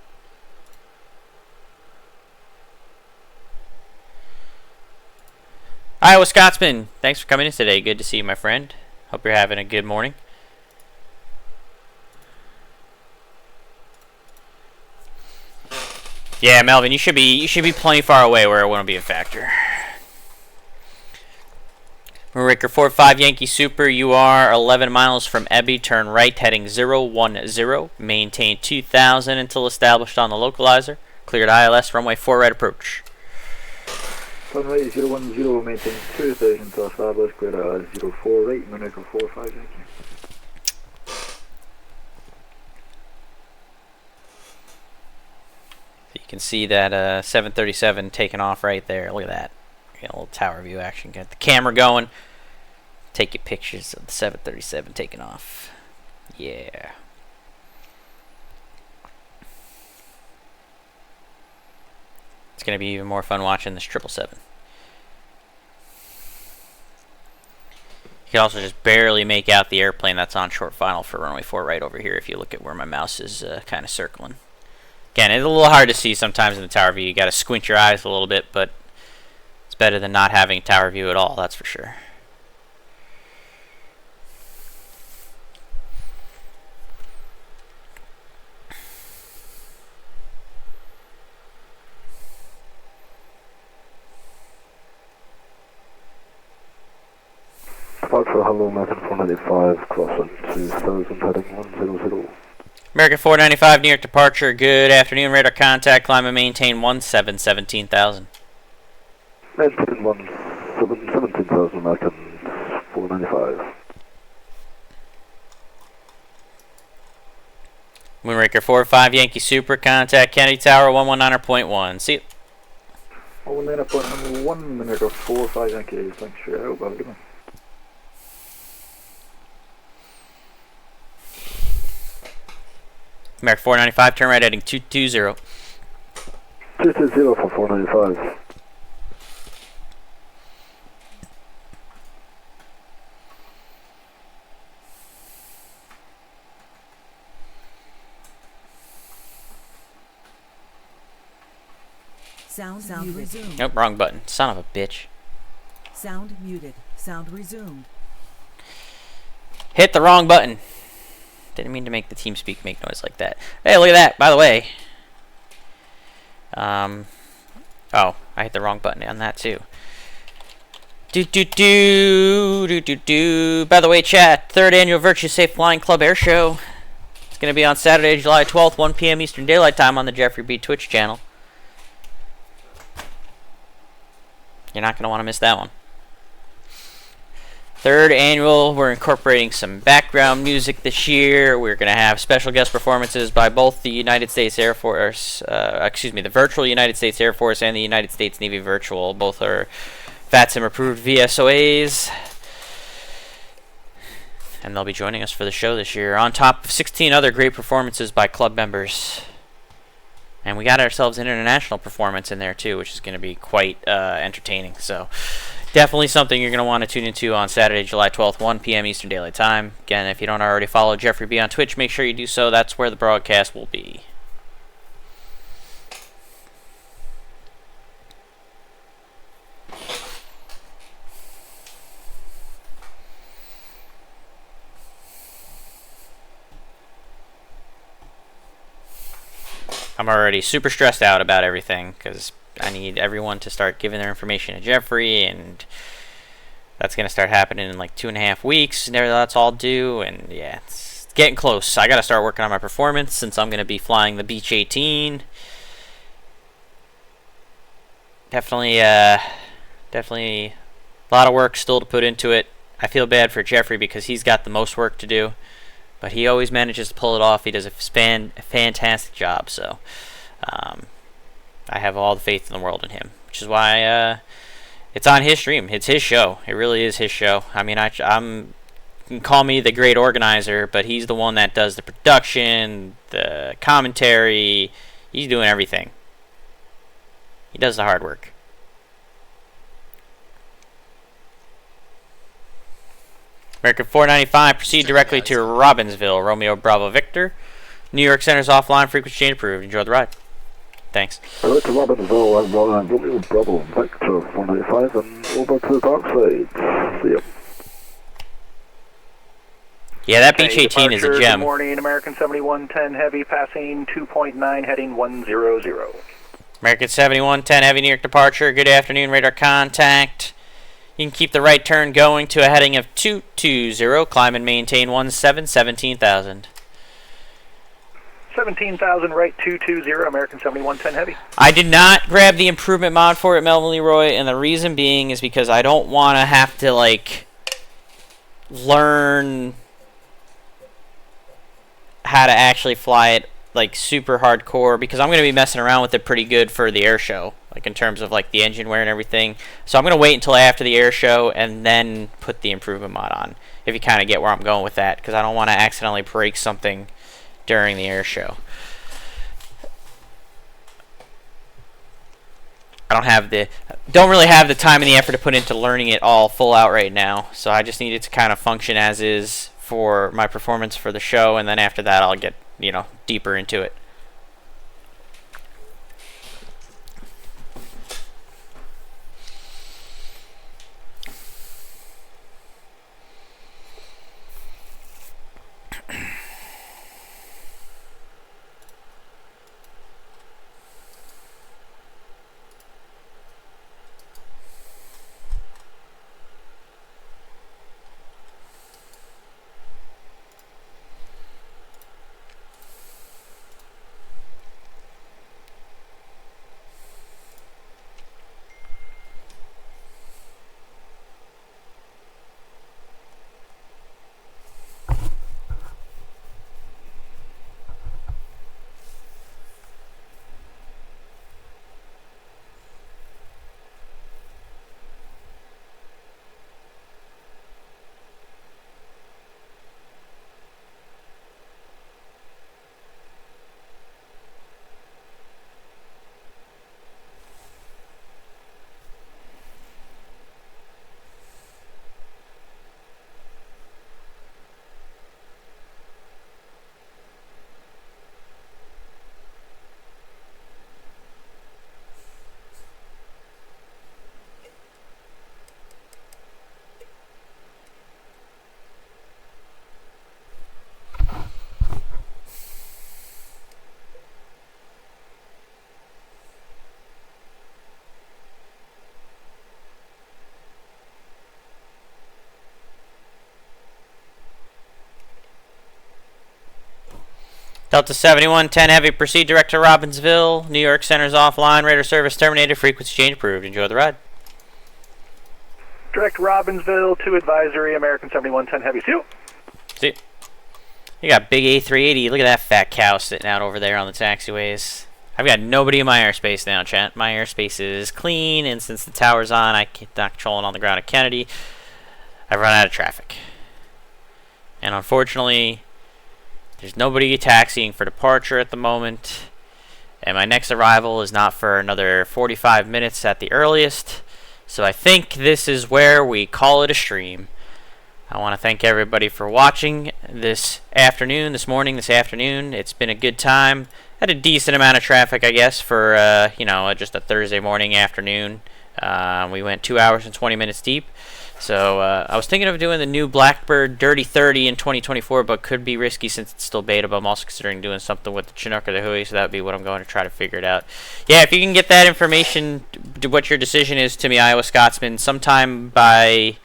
Iowa Scotsman, thanks for coming in today. Good to see you, my friend. Hope you're having a good morning. Yeah, Melvin, you should be plenty far away where it won't be a factor. Moonraker 45 Yankee Super, you are 11 miles from Ebby, turn right heading 010, maintain 2000 until established on the localizer, cleared ILS, runway 4 right approach. Turn right 010, maintain 2000 until established, cleared ILS 04 right, Moonraker 45 Yankee. You can see that 737 taking off right there, look at that. Get a little tower view action. Get the camera going. Take your pictures of the 737 taking off. Yeah. It's going to be even more fun watching this 777. You can also just barely make out the airplane that's on short final for runway 4 right over here if you look at where my mouse is kind of circling. Again, it's a little hard to see sometimes in the tower view. You got to squint your eyes a little bit, but it's better than not having tower view at all, that's for sure. departure, hello, American 495, crossing 2000, heading 100. American 495, New York departure. Good afternoon. Radar contact. Climb and maintain 17,000. Maintain 17,000, American 495. Moonraker 45, Yankee Super. Contact Kennedy Tower 119.1. See you. 119.1, minute or 45, thank you. Thanks for your help. Have a good one. American 495, turn right heading 220. 220 for 495. Sound resumed. Nope, wrong button. Son of a bitch. Sound muted. Sound resumed. Hit the wrong button. Didn't mean to make the TeamSpeak make noise like that. Hey, look at that, by the way. Oh, I hit the wrong button on that too. By the way, chat, 3rd annual Virtue Safe Flying Club Air Show. It's going to be on Saturday, July 12th, 1 p.m. Eastern Daylight Time on the Jeffrey B. Twitch channel. You're not going to want to miss that one. 3rd annual, we're incorporating some background music this year. We're going to have special guest performances by both the United States Air Force, the virtual United States Air Force and the United States Navy virtual. Both are VATSIM approved VSOAs. And they'll be joining us for the show this year, on top of 16 other great performances by club members. And we got ourselves an international performance in there too, which is going to be quite entertaining. So definitely something you're going to want to tune into on Saturday, July 12th, 1 p.m. Eastern Daylight Time. Again, if you don't already follow Jeffrey B on Twitch, make sure you do so. That's where the broadcast will be. I'm already super stressed out about everything because I need everyone to start giving their information to Jeffrey, and that's going to start happening in like 2.5 weeks, and that's all due, and yeah, it's getting close. I got to start working on my performance since I'm going to be flying the Beech 18. Definitely a lot of work still to put into it. I feel bad for Jeffrey because he's got the most work to do, but he always manages to pull it off. He does a fantastic job, so I have all the faith in the world in him, which is why it's on his stream. It's his show. It really is his show. I mean, you can call me the great organizer, but he's the one that does the production, the commentary. He's doing everything. He does the hard work. American 495, proceed directly to Robbinsville, Romeo Bravo Victor. New York Center's offline, frequency change approved. Enjoy the ride. Thanks. Hello to Robbinsville, I'm Romeo Bravo Victor 495, and over to the dark side. See ya. Yeah, that Beech 18 is a gem. Good morning, American 7110 Heavy, passing 2.9, heading 100. American 7110 Heavy, New York departure. Good afternoon, radar contact. You can keep the right turn going to a heading of 220. Climb and maintain 17,000. 17,000 right, 220, American 7110 Heavy. I did not grab the improvement mod for it, Melvin Leroy, and the reason being is because I don't want to have to, like, learn how to actually fly it, like, super hardcore, because I'm going to be messing around with it pretty good for the air show, like, in terms of, like, the engine wear and everything. So I'm going to wait until after the air show and then put the improvement mod on, if you kind of get where I'm going with that, because I don't want to accidentally break something during the air show. Don't really have the time and the effort to put into learning it all full out right now, so I just need it to kind of function as is for my performance for the show, and then after that I'll get, you know, deeper into it. Delta 7110 Heavy, proceed direct to Robbinsville. New York Center's offline. Radar service terminated. Frequency change approved. Enjoy the ride. Direct Robbinsville to advisory, American 7110 Heavy. See you. See you. You got big A380. Look at that fat cow sitting out over there on the taxiways. I've got nobody in my airspace now, chat. My airspace is clean, and since the tower's on, I'm not controlling on the ground at Kennedy. I've run out of traffic. And unfortunately, there's nobody taxiing for departure at the moment. And my next arrival is not for another 45 minutes at the earliest. So I think this is where we call it a stream. I want to thank everybody for watching this afternoon, this morning, this afternoon. It's been a good time. Had a decent amount of traffic, I guess, for, you know, just a Thursday morning, afternoon. We went 2 hours and 20 minutes deep. So I was thinking of doing the new Blackbird Dirty 30 in 2024, but could be risky since it's still beta. But I'm also considering doing something with the Chinook or the Hui, so that would be what I'm going to try to figure it out. Yeah, if you can get that information, what your decision is to me, Iowa Scotsman, sometime by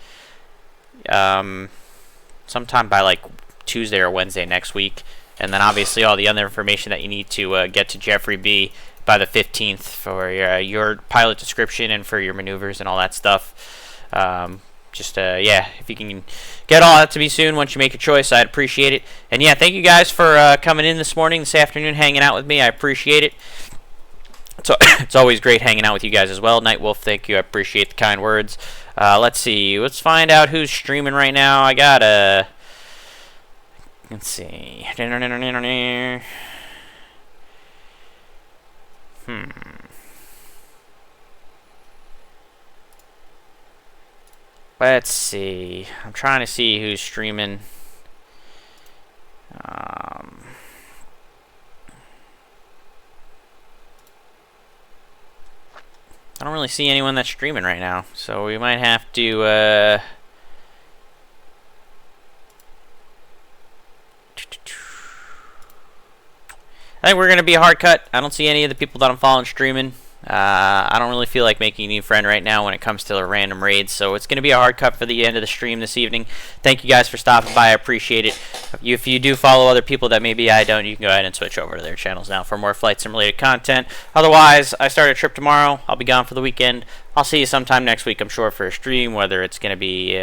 like Tuesday or Wednesday next week, and then obviously all the other information that you need to get to Jeffrey B by the 15th for your pilot description and for your maneuvers and all that stuff. Yeah, if you can get all that to me soon once you make your choice, I'd appreciate it. And yeah, thank you guys for coming in this morning, this afternoon, hanging out with me. I appreciate it. It's always great hanging out with you guys as well. Night Wolf, thank you. I appreciate the kind words. Let's see. Let's find out who's streaming right now. I got a... Let's see. Let's see. I'm trying to see who's streaming. I don't really see anyone that's streaming right now, so we might have to I think we're going to be a hard cut. I don't see any of the people that I'm following streaming. I don't really feel like making a new friend right now when it comes to a random raids, so it's going to be a hard cut for the end of the stream this evening. Thank you guys for stopping by. I appreciate it. If you do follow other people that maybe I don't, you can go ahead and switch over to their channels now for more flight sim related content. Otherwise, I start a trip tomorrow. I'll be gone for the weekend. I'll see you sometime next week, I'm sure, for a stream, whether it's going to be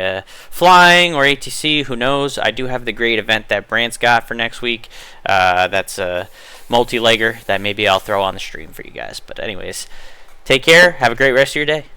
flying or ATC, who knows. I do have the great event that Brant's got for next week. That's a multi-legger that maybe I'll throw on the stream for you guys. But anyways, take care. Have a great rest of your day.